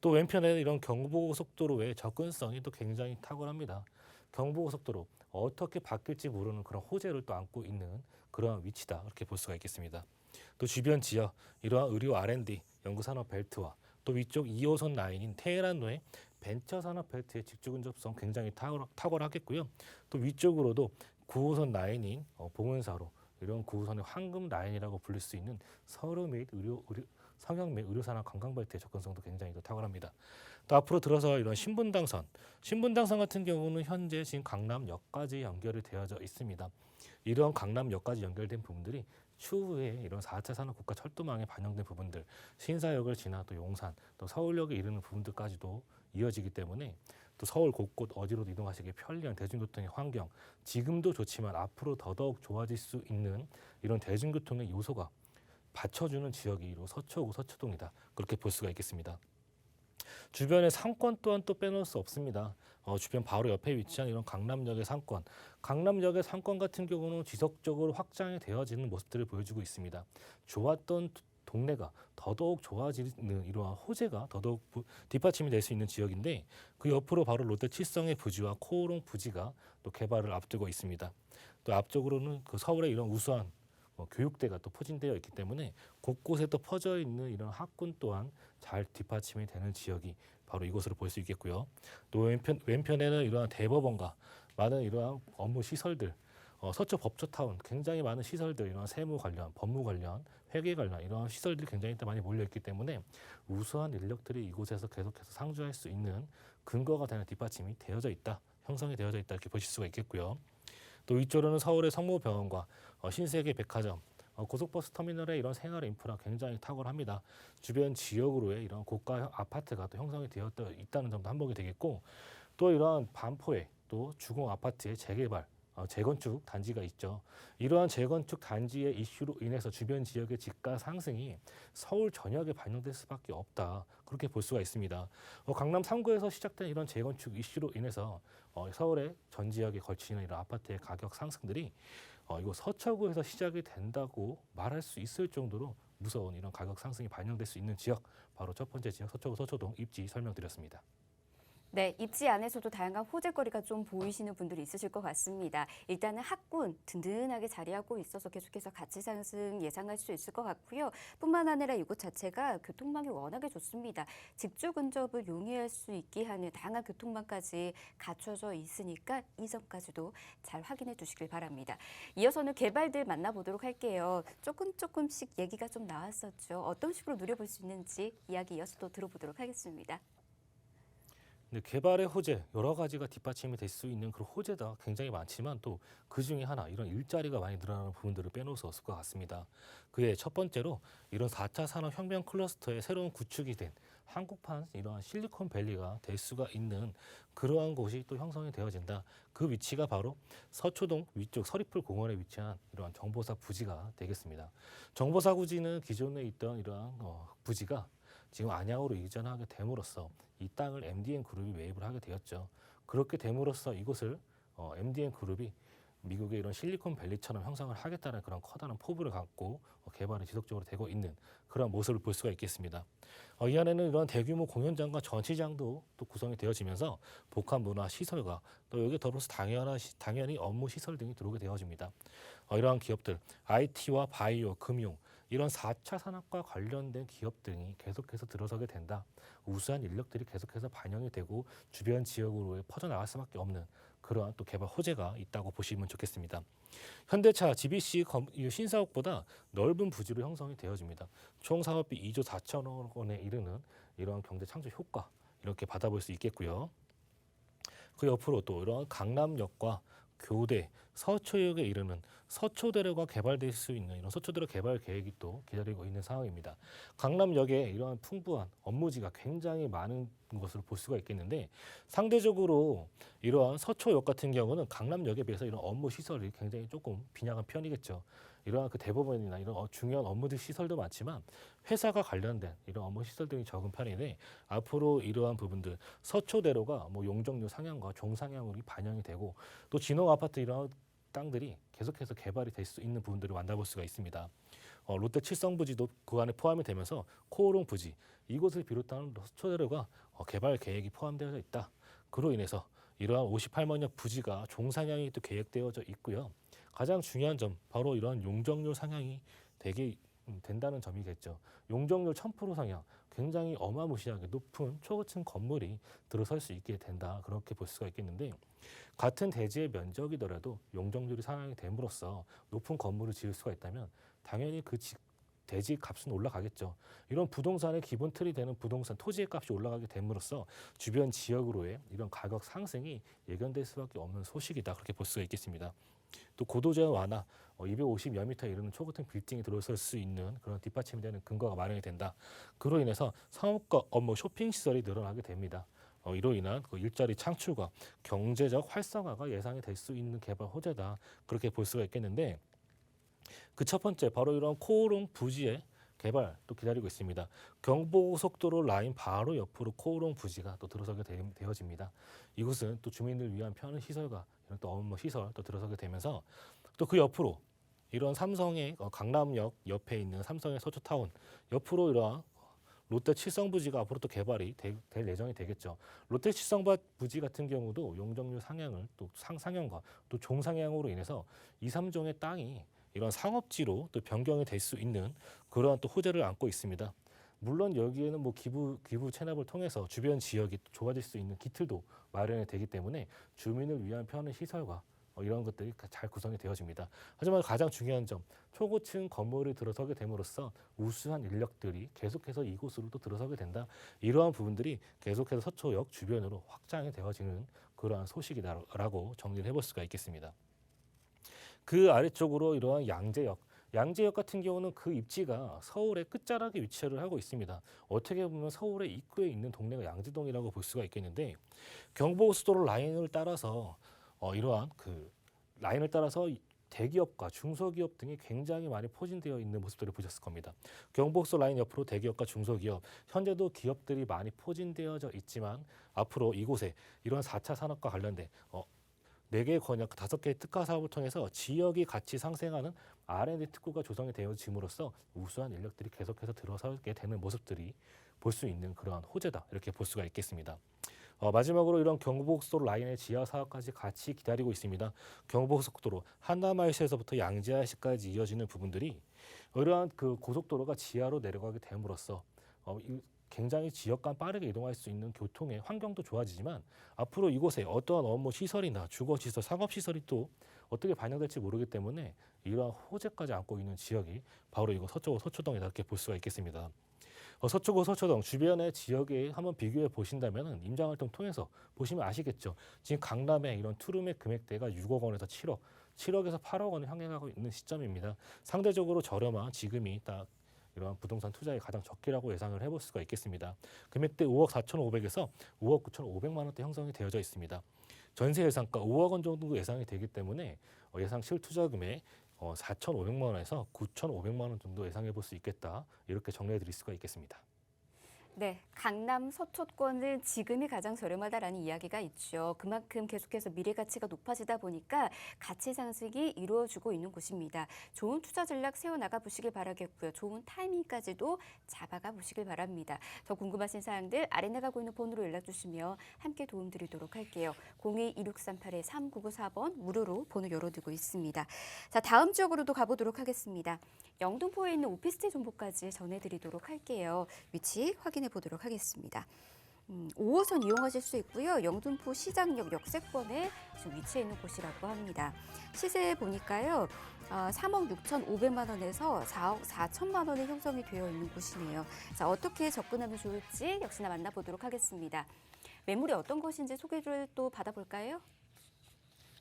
Speaker 3: 또 왼편에는 이런 경부고속도로의 접근성이 또 굉장히 탁월합니다. 경부고속도로 어떻게 바뀔지 모르는 그런 호재를 또 안고 있는 그러한 위치다, 이렇게 볼 수가 있겠습니다. 또 주변 지역 이러한 의료 R&D 연구산업 벨트와 또 위쪽 2호선 라인인 테헤란로의 벤처산업 벨트의 직주 근접성 굉장히 탁월하겠고요. 또 위쪽으로도 9호선 라인인 봉은사로 이런 9호선의 황금 라인이라고 불릴 수 있는 서울 및 성형 및 의료산업 관광벨트의 접근성도 굉장히 더 탁월합니다. 또 앞으로 들어서 이런 신분당선 같은 경우는 현재 지금 강남역까지 연결이 되어져 있습니다. 이런 강남역까지 연결된 부분들이 추후에 이런 4차 산업국가 철도망에 반영된 부분들, 신사역을 지나 또 용산, 또 서울역에 이르는 부분들까지도 이어지기 때문에 또 서울 곳곳 어디로도 이동하시기 편리한 대중교통의 환경, 지금도 좋지만 앞으로 더더욱 좋아질 수 있는 이런 대중교통의 요소가 받쳐주는 지역이 서초구 서초동이다, 그렇게 볼 수가 있겠습니다. 주변의 상권 또한 또 빼놓을 수 없습니다. 주변 바로 옆에 위치한 이런 강남역의 상권, 강남역의 상권 같은 경우는 지속적으로 확장이 되어지는 모습들을 보여주고 있습니다. 좋았던 동네가 더더욱 좋아지는 이러한 호재가 더더욱 뒷받침이 될 수 있는 지역인데, 그 옆으로 바로 롯데 칠성의 부지와 코오롱 부지가 또 개발을 앞두고 있습니다. 또 앞쪽으로는 그 서울의 이런 우수한 교육대가 또 포진되어 있기 때문에 곳곳에 또 퍼져 있는 이런 학군 또한 잘 뒷받침이 되는 지역이 바로 이곳으로 볼 수 있겠고요. 또 왼편에는 이러한 대법원과 많은 이러한 업무 시설들, 서초 법조타운 굉장히 많은 시설들, 이러한 세무 관련, 법무 관련, 회계 관련 이러한 시설들이 굉장히 또 많이 몰려 있기 때문에 우수한 인력들이 이곳에서 계속해서 상주할 수 있는 근거가 되는 뒷받침이 되어져 있다, 형성이 되어져 있다, 이렇게 보실 수가 있겠고요. 또 위쪽으로는 서울의 성모병원과 신세계 백화점, 고속버스 터미널의 이런 생활 인프라 굉장히 탁월합니다. 주변 지역으로의 이런 고가 아파트가 또 형성이 되어 있다는 점도 한몫이 되겠고, 또 이러한 반포에 또 주공 아파트의 재개발, 재건축 단지가 있죠. 이러한 재건축 단지의 이슈로 인해서 주변 지역의 집가 상승이 서울 전역에 반영될 수밖에 없다, 그렇게 볼 수가 있습니다. 강남 3구에서 시작된 이런 재건축 이슈로 인해서 서울의 전 지역에 걸치는 이런 아파트의 가격 상승들이 이거 서초구에서 시작이 된다고 말할 수 있을 정도로 무서운 이런 가격 상승이 반영될 수 있는 지역, 바로 첫 번째 지역 서초구 서초동 입지 설명드렸습니다.
Speaker 1: 네, 입지 안에서도 다양한 호재거리가 좀 보이시는 분들이 있으실 것 같습니다. 일단은 학군 든든하게 자리하고 있어서 계속해서 가치 상승 예상할 수 있을 것 같고요. 뿐만 아니라 이곳 자체가 교통망이 워낙에 좋습니다. 직주 근접을 용이할 수 있게 하는 다양한 교통망까지 갖춰져 있으니까 이 점까지도 잘 확인해 두시길 바랍니다. 이어서는 개발들 만나보도록 할게요. 조금씩 얘기가 좀 나왔었죠. 어떤 식으로 누려볼 수 있는지 이야기 이어서 또 들어보도록 하겠습니다.
Speaker 3: 근데 개발의 호재 여러 가지가 뒷받침이 될 수 있는 그런 호재가 굉장히 많지만 또 그 중에 하나 이런 일자리가 많이 늘어나는 부분들을 빼놓을 수 없을 것 같습니다. 그의 첫 번째로 이런 4차 산업혁명 클러스터의 새로운 구축이 된 한국판 이러한 실리콘밸리가 될 수가 있는 그러한 곳이 또 형성이 되어진다. 그 위치가 바로 서초동 위쪽 서리풀 공원에 위치한 이러한 정보사 부지가 되겠습니다. 정보사 부지는 기존에 있던 이러한 부지가 지금 안양으로 이전하게 됨으로써 이 땅을 MDN 그룹이 매입을 하게 되었죠. 그렇게 됨으로써 이곳을 MDN 그룹이 미국의 이런 실리콘밸리처럼 형성을 하겠다는 그런 커다란 포부를 갖고 개발이 지속적으로 되고 있는 그런 모습을 볼 수가 있겠습니다. 이 안에는 이런 대규모 공연장과 전시장도 또 구성이 되어지면서 복합 문화 시설과 또 여기에 더불어서 당연히 업무 시설 등이 들어오게 되어집니다. 이러한 기업들, IT와 바이오, 금융 이런 4차 산업과 관련된 기업 등이 계속해서 들어서게 된다. 우수한 인력들이 계속해서 반영이 되고 주변 지역으로 퍼져나갈 수밖에 없는 그러한 또 개발 호재가 있다고 보시면 좋겠습니다. 현대차 GBC 신사옥보다 넓은 부지로 형성이 되어집니다. 총 사업비 2조 4천억 원에 이르는 이러한 경제 창조 효과 이렇게 받아볼 수 있겠고요. 그 옆으로 또 이러한 강남역과 교대, 서초역에 이르는 서초대로가 개발될 수 있는 이런 서초대로 개발 계획이 또 기다리고 있는 상황입니다. 강남역에 이러한 풍부한 업무지가 굉장히 많은 것을 볼 수가 있겠는데 상대적으로 이러한 서초역 같은 경우는 강남역에 비해서 이런 업무 시설이 굉장히 조금 빈약한 편이겠죠. 이러한 그 대법원이나 이런 중요한 업무들 시설도 많지만 회사가 관련된 이런 업무 시설 등이 적은 편인데 앞으로 이러한 부분들 서초대로가 뭐 용적률 상향과 종상향으로 반영이 되고 또 진흥 아파트 이런 땅들이 계속해서 개발이 될 수 있는 부분들을 만나볼 수가 있습니다. 롯데 칠성부지도 그 안에 포함이 되면서 코오롱 부지 이곳을 비롯한 서초대로가 개발 계획이 포함되어 있다. 그로 인해서 이러한 58만여 부지가 종상향이 또 계획되어져 있고요. 가장 중요한 점 바로 이러한 용적률 상향이 되게 된다는 점이겠죠. 용적률 1000% 상향 굉장히 어마무시하게 높은 초고층 건물이 들어설 수 있게 된다. 그렇게 볼 수가 있겠는데 같은 대지의 면적이더라도 용적률이 상향이 됨으로써 높은 건물을 지을 수가 있다면 당연히 그 대지 값은 올라가겠죠. 이런 부동산의 기본 틀이 되는 부동산 토지의 값이 올라가게 됨으로써 주변 지역으로의 이런 가격 상승이 예견될 수밖에 없는 소식이다. 그렇게 볼 수가 있겠습니다. 또 고도제한 완화 250여 미터에 이르는 초고층 빌딩이 들어설 수 있는 그런 뒷받침이 되는 근거가 마련이 된다. 그로 인해서 상업과 업무 쇼핑 시설이 늘어나게 됩니다. 이로 인한 그 일자리 창출과 경제적 활성화가 예상이 될 수 있는 개발 호재다. 그렇게 볼 수가 있겠는데 그 첫 번째 바로 이런 코오롱 부지의 개발 또 기다리고 있습니다. 경부고속도로 라인 바로 옆으로 코오롱 부지가 또 들어서게 되어집니다. 이곳은 또 주민을 위한 편의 시설과 이런 또 업무 시설 또 들어서게 되면서 또 그 옆으로 이런 삼성의 강남역 옆에 있는 삼성의 서초타운 옆으로 이러한 롯데 칠성부지가 앞으로 또 개발이 될 예정이 되겠죠. 롯데 칠성부지 같은 경우도 용적률 상향을 또 상향과 또 종상향으로 인해서 2, 3종의 땅이 이런 상업지로 또 변경이 될 수 있는 그러한 또 호재를 안고 있습니다. 물론 여기에는 뭐 기부 체납을 통해서 주변 지역이 좋아질 수 있는 기틀도 마련이 되기 때문에 주민을 위한 편의 시설과 이런 것들이 잘 구성이 되어집니다. 하지만 가장 중요한 점, 초고층 건물이 들어서게 됨으로써 우수한 인력들이 계속해서 이곳으로 또 들어서게 된다. 이러한 부분들이 계속해서 서초역 주변으로 확장이 되어지는 그러한 소식이다라고 정리를 해볼 수가 있겠습니다. 그 아래쪽으로 이러한 양재역 같은 경우는 그 입지가 서울의 끝자락에 위치를 하고 있습니다. 어떻게 보면 서울의 입구에 있는 동네가 양재동이라고 볼 수가 있겠는데 경부고속도로 라인을 따라서 이러한 그 라인을 따라서 대기업과 중소기업 등이 굉장히 많이 포진되어 있는 모습들을 보셨을 겁니다. 경부고속도로 라인 옆으로 대기업과 중소기업, 현재도 기업들이 많이 포진되어져 있지만 앞으로 이곳에 이런 4차 산업과 관련된 4개의 권역, 5개의 특화 사업을 통해서 지역이 같이 상생하는 R&D 특구가 조성이 되어짐으로써 우수한 인력들이 계속해서 들어서게 되는 모습들이 볼 수 있는 그러한 호재다. 이렇게 볼 수가 있겠습니다. 마지막으로 이런 경부고속도로 라인의 지하 사업까지 같이 기다리고 있습니다. 경부고속도로 한남IC에서부터 양지IC까지 이어지는 부분들이 이러한 그 고속도로가 지하로 내려가게 됨으로써 굉장히 지역 간 빠르게 이동할 수 있는 교통의 환경도 좋아지지만 앞으로 이곳에 어떠한 업무 시설이나 주거 시설, 상업 시설이 또 어떻게 반영될지 모르기 때문에 이러한 호재까지 안고 있는 지역이 바로 이거 서초구 서초동이다 이렇게 볼 수가 있겠습니다. 서초구 서초동 주변의 지역에 한번 비교해 보신다면 임장활동 통해서 보시면 아시겠죠. 지금 강남에 이런 투룸의 금액대가 6억 원에서 7억, 7억에서 8억 원을 향해 가고 있는 시점입니다. 상대적으로 저렴한 지금이 딱 이러한 부동산 투자의 가장 적기라고 예상을 해볼 수가 있겠습니다. 금액대 5억 4,500에서 5억 9,500만 원대 형성이 되어져 있습니다. 전세 예상가 5억 원 정도 예상이 되기 때문에 예상 실투자 금액 4,500만 원에서 9,500만 원 정도 예상해 볼 수 있겠다. 이렇게 정리해 드릴 수가 있겠습니다.
Speaker 1: 네, 강남 서초권은 지금이 가장 저렴하다라는 이야기가 있죠. 그만큼 계속해서 미래 가치가 높아지다 보니까 가치 상승이 이루어지고 있는 곳입니다. 좋은 투자 전략 세워나가 보시길 바라겠고요. 좋은 타이밍까지도 잡아가 보시길 바랍니다. 더 궁금하신 사항들 아래 나가고 있는 번호로 연락 주시면 함께 도움드리도록 할게요. 02-2638-3994번 무료로 번호 열어두고 있습니다. 자, 다음 지역으로도 가보도록 하겠습니다. 영등포에 있는 오피스텔 정보까지 전해드리도록 할게요. 위치 확인해 보도록 하겠습니다. 5호선 이용하실 수 있고요. 영등포 시장역 역세권에 지금 위치해 있는 곳이라고 합니다. 시세 보니까요. 3억 6,500만 원에서 4억 4천만 원에 형성이 되어 있는 곳이네요. 자, 어떻게 접근하면 좋을지 역시나 만나보도록 하겠습니다. 매물이 어떤 것인지 소개를 또 받아볼까요?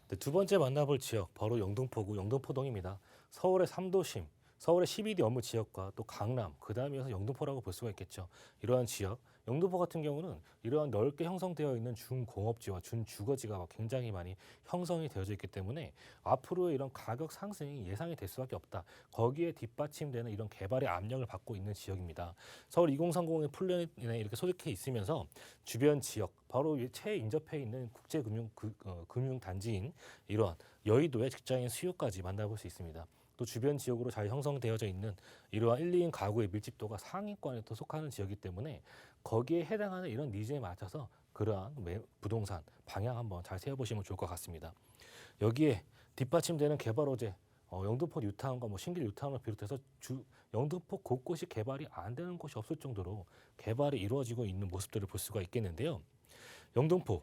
Speaker 3: 네, 두 번째 만나볼 지역 바로 영등포구 영등포동입니다. 서울의 3도심, 서울의 12대 업무 지역과 또 강남, 그 다음이어서 영등포라고 볼 수가 있겠죠. 이러한 지역, 영등포 같은 경우는 이러한 넓게 형성되어 있는 준공업지와 준주거지가 굉장히 많이 형성이 되어져 있기 때문에 앞으로의 이런 가격 상승이 예상이 될 수밖에 없다. 거기에 뒷받침되는 이런 개발의 압력을 받고 있는 지역입니다. 서울 2030의 플랜에 이렇게 소개해 있으면서 주변 지역, 바로 최인접해 있는 국제금융단지인 이러한 여의도의 직장인 수요까지 만나볼 수 있습니다. 또 주변 지역으로 잘 형성되어져 있는 이러한 1, 2인 가구의 밀집도가 상위권에 또 속하는 지역이기 때문에 거기에 해당하는 이런 니즈에 맞춰서 그러한 부동산 방향 한번 잘 세워보시면 좋을 것 같습니다. 여기에 뒷받침되는 개발 호재, 영등포 뉴타운과 신길 뉴타운을 비롯해서 영등포 곳곳이 개발이 안 되는 곳이 없을 정도로 개발이 이루어지고 있는 모습들을 볼 수가 있겠는데요. 영등포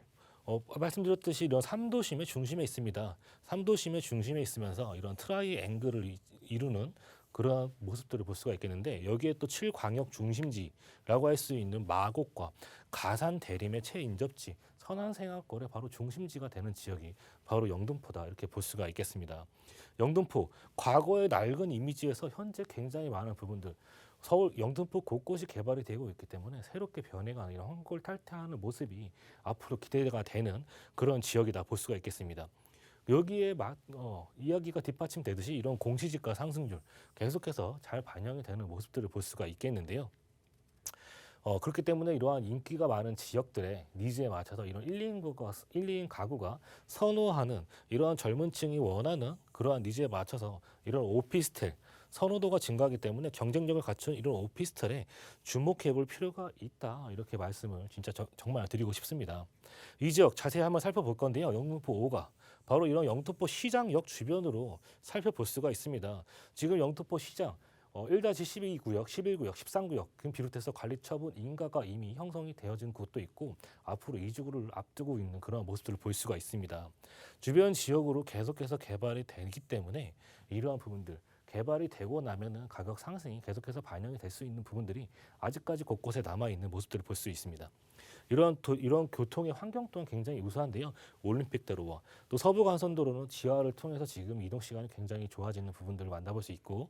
Speaker 3: 말씀드렸듯이 이런 3도심의 중심에 있습니다. 3도심의 중심에 있으면서 이런 트라이앵글을 이루는 그러한 모습들을 볼 수가 있겠는데 여기에 또 7광역 중심지라고 할 수 있는 마곡과 가산 대림의 최인접지, 선안생활권의 바로 중심지가 되는 지역이 바로 영등포다 이렇게 볼 수가 있겠습니다. 영등포, 과거의 낡은 이미지에서 현재 굉장히 많은 부분들 서울 영등포 곳곳이 개발이 되고 있기 때문에 새롭게 변해가는 이런 환골탈태하는 모습이 앞으로 기대가 되는 그런 지역이다 볼 수가 있겠습니다. 여기에 이야기가 뒷받침되듯이 이런 공시지가 상승률 계속해서 잘 반영이 되는 모습들을 볼 수가 있겠는데요. 그렇기 때문에 이러한 인기가 많은 지역들의 니즈에 맞춰서 이런 1, 2인 가구가 선호하는 이러한 젊은 층이 원하는 그러한 니즈에 맞춰서 이런 오피스텔 선호도가 증가하기 때문에 경쟁력을 갖춘 이런 오피스텔에 주목해 볼 필요가 있다. 이렇게 말씀을 진짜 정말 드리고 싶습니다. 이 지역 자세히 한번 살펴볼 건데요. 영등포 5가 바로 이런 영등포 시장역 주변으로 살펴볼 수가 있습니다. 지금 영등포 시장 1-12구역, 11구역, 13구역 등 비롯해서 관리처분 인가가 이미 형성이 되어진 곳도 있고 앞으로 이주구를 앞두고 있는 그런 모습들을 볼 수가 있습니다. 주변 지역으로 계속해서 개발이 되기 때문에 이러한 부분들 개발이 되고 나면은 가격 상승이 계속해서 반영이 될 수 있는 부분들이 아직까지 곳곳에 남아 있는 모습들을 볼 수 있습니다. 이런 교통의 환경 또한 굉장히 우수한데요. 올림픽대로와 또 서부간선도로는 지하를 통해서 지금 이동 시간이 굉장히 좋아지는 부분들을 만나볼 수 있고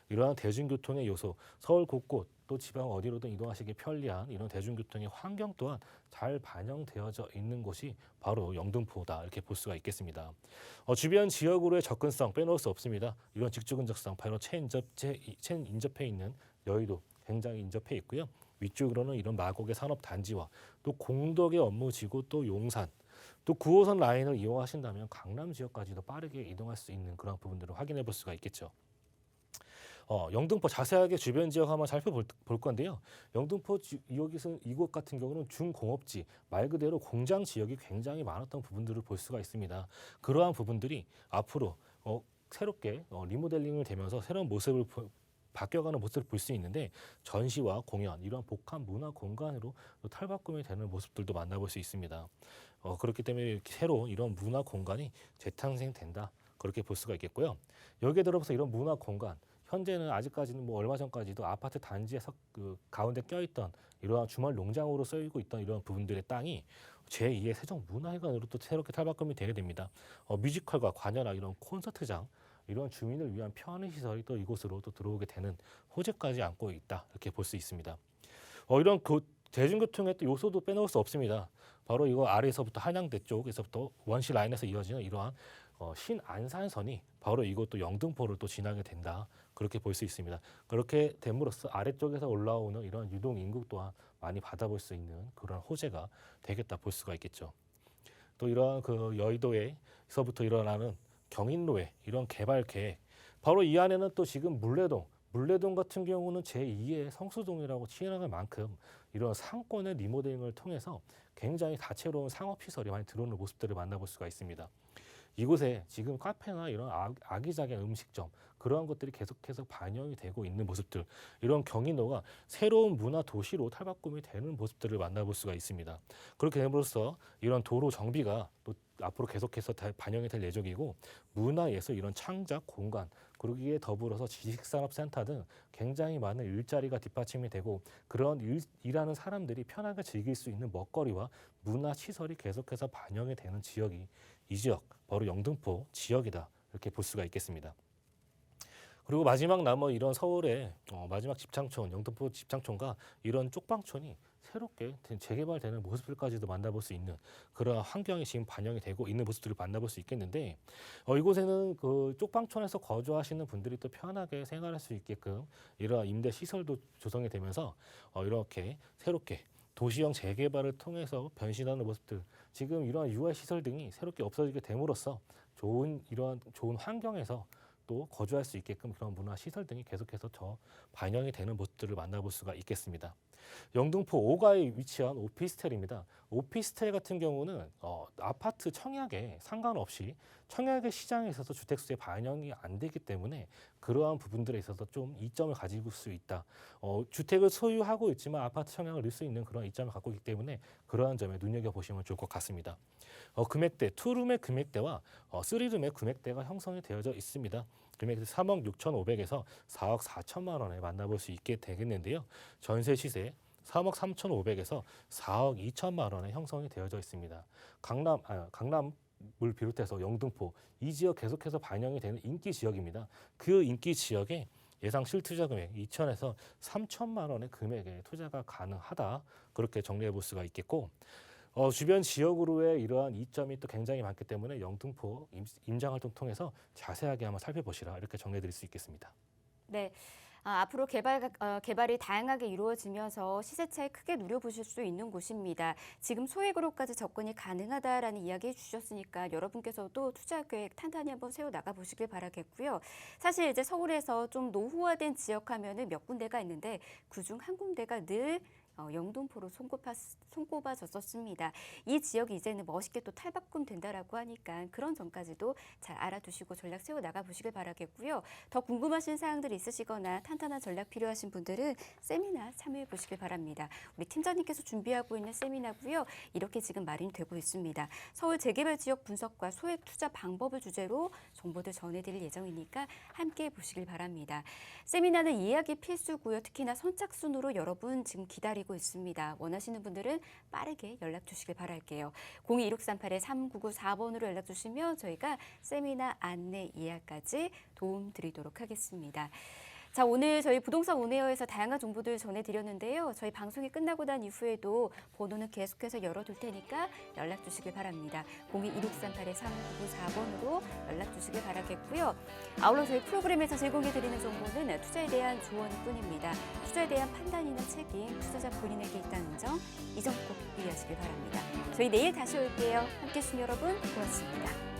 Speaker 3: 이러한 대중교통의 요소, 서울 곳곳 또 지방 어디로든 이동하시기 편리한 이런 대중교통의 환경 또한 잘 반영되어져 있는 곳이 바로 영등포다 이렇게 볼 수가 있겠습니다. 주변 지역으로의 접근성 빼놓을 수 없습니다. 이런 직주 근접성 바로 최인접해 있는 여의도 굉장히 인접해 있고요. 위쪽으로는 이런 마곡의 산업단지와 또 공덕의 업무지구 또 용산 또 9호선 라인을 이용하신다면 강남 지역까지도 빠르게 이동할 수 있는 그런 부분들을 확인해 볼 수가 있겠죠. 영등포 자세하게 주변 지역 한번 살펴볼 건데요. 영등포 이곳 같은 경우는 중공업지, 말 그대로 공장 지역이 굉장히 많았던 부분들을 볼 수가 있습니다. 그러한 부분들이 앞으로 새롭게 리모델링을 되면서 새로운 모습을 바뀌어가는 모습을 볼 수 있는데, 전시와 공연, 이러한 복합 문화 공간으로 탈바꿈이 되는 모습들도 만나볼 수 있습니다. 그렇기 때문에 새로 이런 문화 공간이 재탄생된다, 그렇게 볼 수가 있겠고요. 여기에 들어서 이런 문화 공간, 현재는 아직까지는 뭐 얼마 전까지도 아파트 단지에서 그 가운데 껴있던 이러한 주말 농장으로 쓰이고 있던 이런 부분들의 땅이 제2의 세종문화회관으로 또 새롭게 탈바꿈이 되게 됩니다. 뮤지컬과 관현악, 이런 콘서트장, 이런 주민을 위한 편의시설이 또 이곳으로 또 들어오게 되는 호재까지 안고 있다, 이렇게 볼 수 있습니다. 이런 대중교통의 또 요소도 빼놓을 수 없습니다. 바로 이거 아래에서부터 한양대 쪽에서부터 원시 라인에서 이어지는 이러한 신안산선이 바로 이것도 영등포를 또 지나게 된다, 그렇게 볼 수 있습니다. 그렇게 됨으로써 아래쪽에서 올라오는 이런 유동 인구 또한 많이 받아볼 수 있는 그런 호재가 되겠다 볼 수가 있겠죠. 또 이러한 그 여의도에서부터 일어나는 경인로의 이런 개발 계획, 바로 이 안에는 또 지금 물레동 같은 경우는 제2의 성수동이라고 칭할 만큼 이런 상권의 리모델링을 통해서 굉장히 다채로운 상업시설이 많이 들어오는 모습들을 만나볼 수가 있습니다. 이곳에 지금 카페나 이런 아기자기한 음식점, 그러한 것들이 계속해서 반영이 되고 있는 모습들, 이런 경인로가 새로운 문화 도시로 탈바꿈이 되는 모습들을 만나볼 수가 있습니다. 그렇게 됨으로써 이런 도로 정비가 또 앞으로 계속해서 반영이 될 예정이고, 문화예술 이런 창작 공간, 그러기에 더불어서 지식산업센터 등 굉장히 많은 일자리가 뒷받침이 되고, 그런 일하는 사람들이 편하게 즐길 수 있는 먹거리와 문화시설이 계속해서 반영이 되는 지역이 이 지역, 바로 영등포 지역이다, 이렇게 볼 수가 있겠습니다. 그리고 마지막 남은 이런 서울의 마지막 집창촌, 영등포 집창촌과 이런 쪽방촌이 새롭게 재개발되는 모습들까지도 만나볼 수 있는 그런 환경이 지금 반영이 되고 있는 모습들을 만나볼 수 있겠는데, 이곳에는 그 쪽방촌에서 거주하시는 분들이 또 편하게 생활할 수 있게끔 이러한 임대 시설도 조성이 되면서 이렇게 새롭게 도시형 재개발을 통해서 변신하는 모습들, 지금 이러한 유아 시설 등이 새롭게 없어지게 됨으로써 좋은 환경에서 또 거주할 수 있게끔 그런 문화 시설 등이 계속해서 반영이 되는 모습들을 만나볼 수가 있겠습니다. 영등포 5가에 위치한 오피스텔입니다. 오피스텔 같은 경우는 아파트 청약에 상관없이 청약의 시장에 있어서 주택수에 반영이 안 되기 때문에 그러한 부분들에 있어서 좀 이점을 가지고 수 있다. 주택을 소유하고 있지만 아파트 청약을 넣을 수 있는 그런 이점을 갖고 있기 때문에 그러한 점에 눈여겨보시면 좋을 것 같습니다. 금액대, 2룸의 금액대와 3룸의 금액대가 형성이 되어져 있습니다. 금액대 3억 6,500에서 4억 4천만 원에 만나볼 수 있게 되겠는데요. 전세 시세 3억 3,500에서 4억 2천만 원에 형성이 되어져 있습니다. 강남을 비롯해서 영등포, 이 지역 계속해서 반영이 되는 인기 지역입니다. 그 인기 지역에 예상 실투자 금액 2천에서 3천만 원의 금액에 투자가 가능하다, 그렇게 정리해 볼 수가 있겠고, 주변 지역으로의 이러한 이점이 또 굉장히 많기 때문에 영등포 임장활동 통해서 자세하게 한번 살펴보시라, 이렇게 정리해 드릴 수 있겠습니다.
Speaker 1: 네. 앞으로 개발이 다양하게 이루어지면서 시세 차익 크게 누려보실 수 있는 곳입니다. 지금 소액으로까지 접근이 가능하다라는 이야기 해주셨으니까 여러분께서도 투자 계획 탄탄히 한번 세워나가 보시길 바라겠고요. 사실 이제 서울에서 좀 노후화된 지역 하면은 몇 군데가 있는데 그중 한 군데가 늘 영등포로 손꼽아졌었습니다. 이 지역이 이제는 멋있게 또 탈바꿈 된다라고 하니까 그런 점까지도 잘 알아두시고 전략 세워 나가 보시길 바라겠고요. 더 궁금하신 사항들이 있으시거나 탄탄한 전략 필요하신 분들은 세미나 참여해 보시길 바랍니다. 우리 팀장님께서 준비하고 있는 세미나고요. 이렇게 지금 마련되고 있습니다. 서울 재개발 지역 분석과 소액 투자 방법을 주제로 정보들 전해드릴 예정이니까 함께해 보시길 바랍니다. 세미나는 예약이 필수고요. 특히나 선착순으로 여러분 지금 기다리고 있습니다. 원하시는 분들은 빠르게 연락 주시길 바랄게요. 02-2638-3994번으로 연락 주시면 저희가 세미나 안내 예약까지 도움 드리도록 하겠습니다. 자, 오늘 저희 부동산 온에어에서 다양한 정보들 전해드렸는데요. 저희 방송이 끝나고 난 이후에도 번호는 계속해서 열어둘 테니까 연락 주시길 바랍니다. 02-2638-3994번으로 연락 주시길 바라겠고요. 아울러 저희 프로그램에서 제공해드리는 정보는 투자에 대한 조언뿐입니다. 투자에 대한 판단이나 책임, 투자자 본인에게 있다는 점, 이 점 꼭 유의하시길 바랍니다. 저희 내일 다시 올게요. 함께해 주신 여러분 고맙습니다.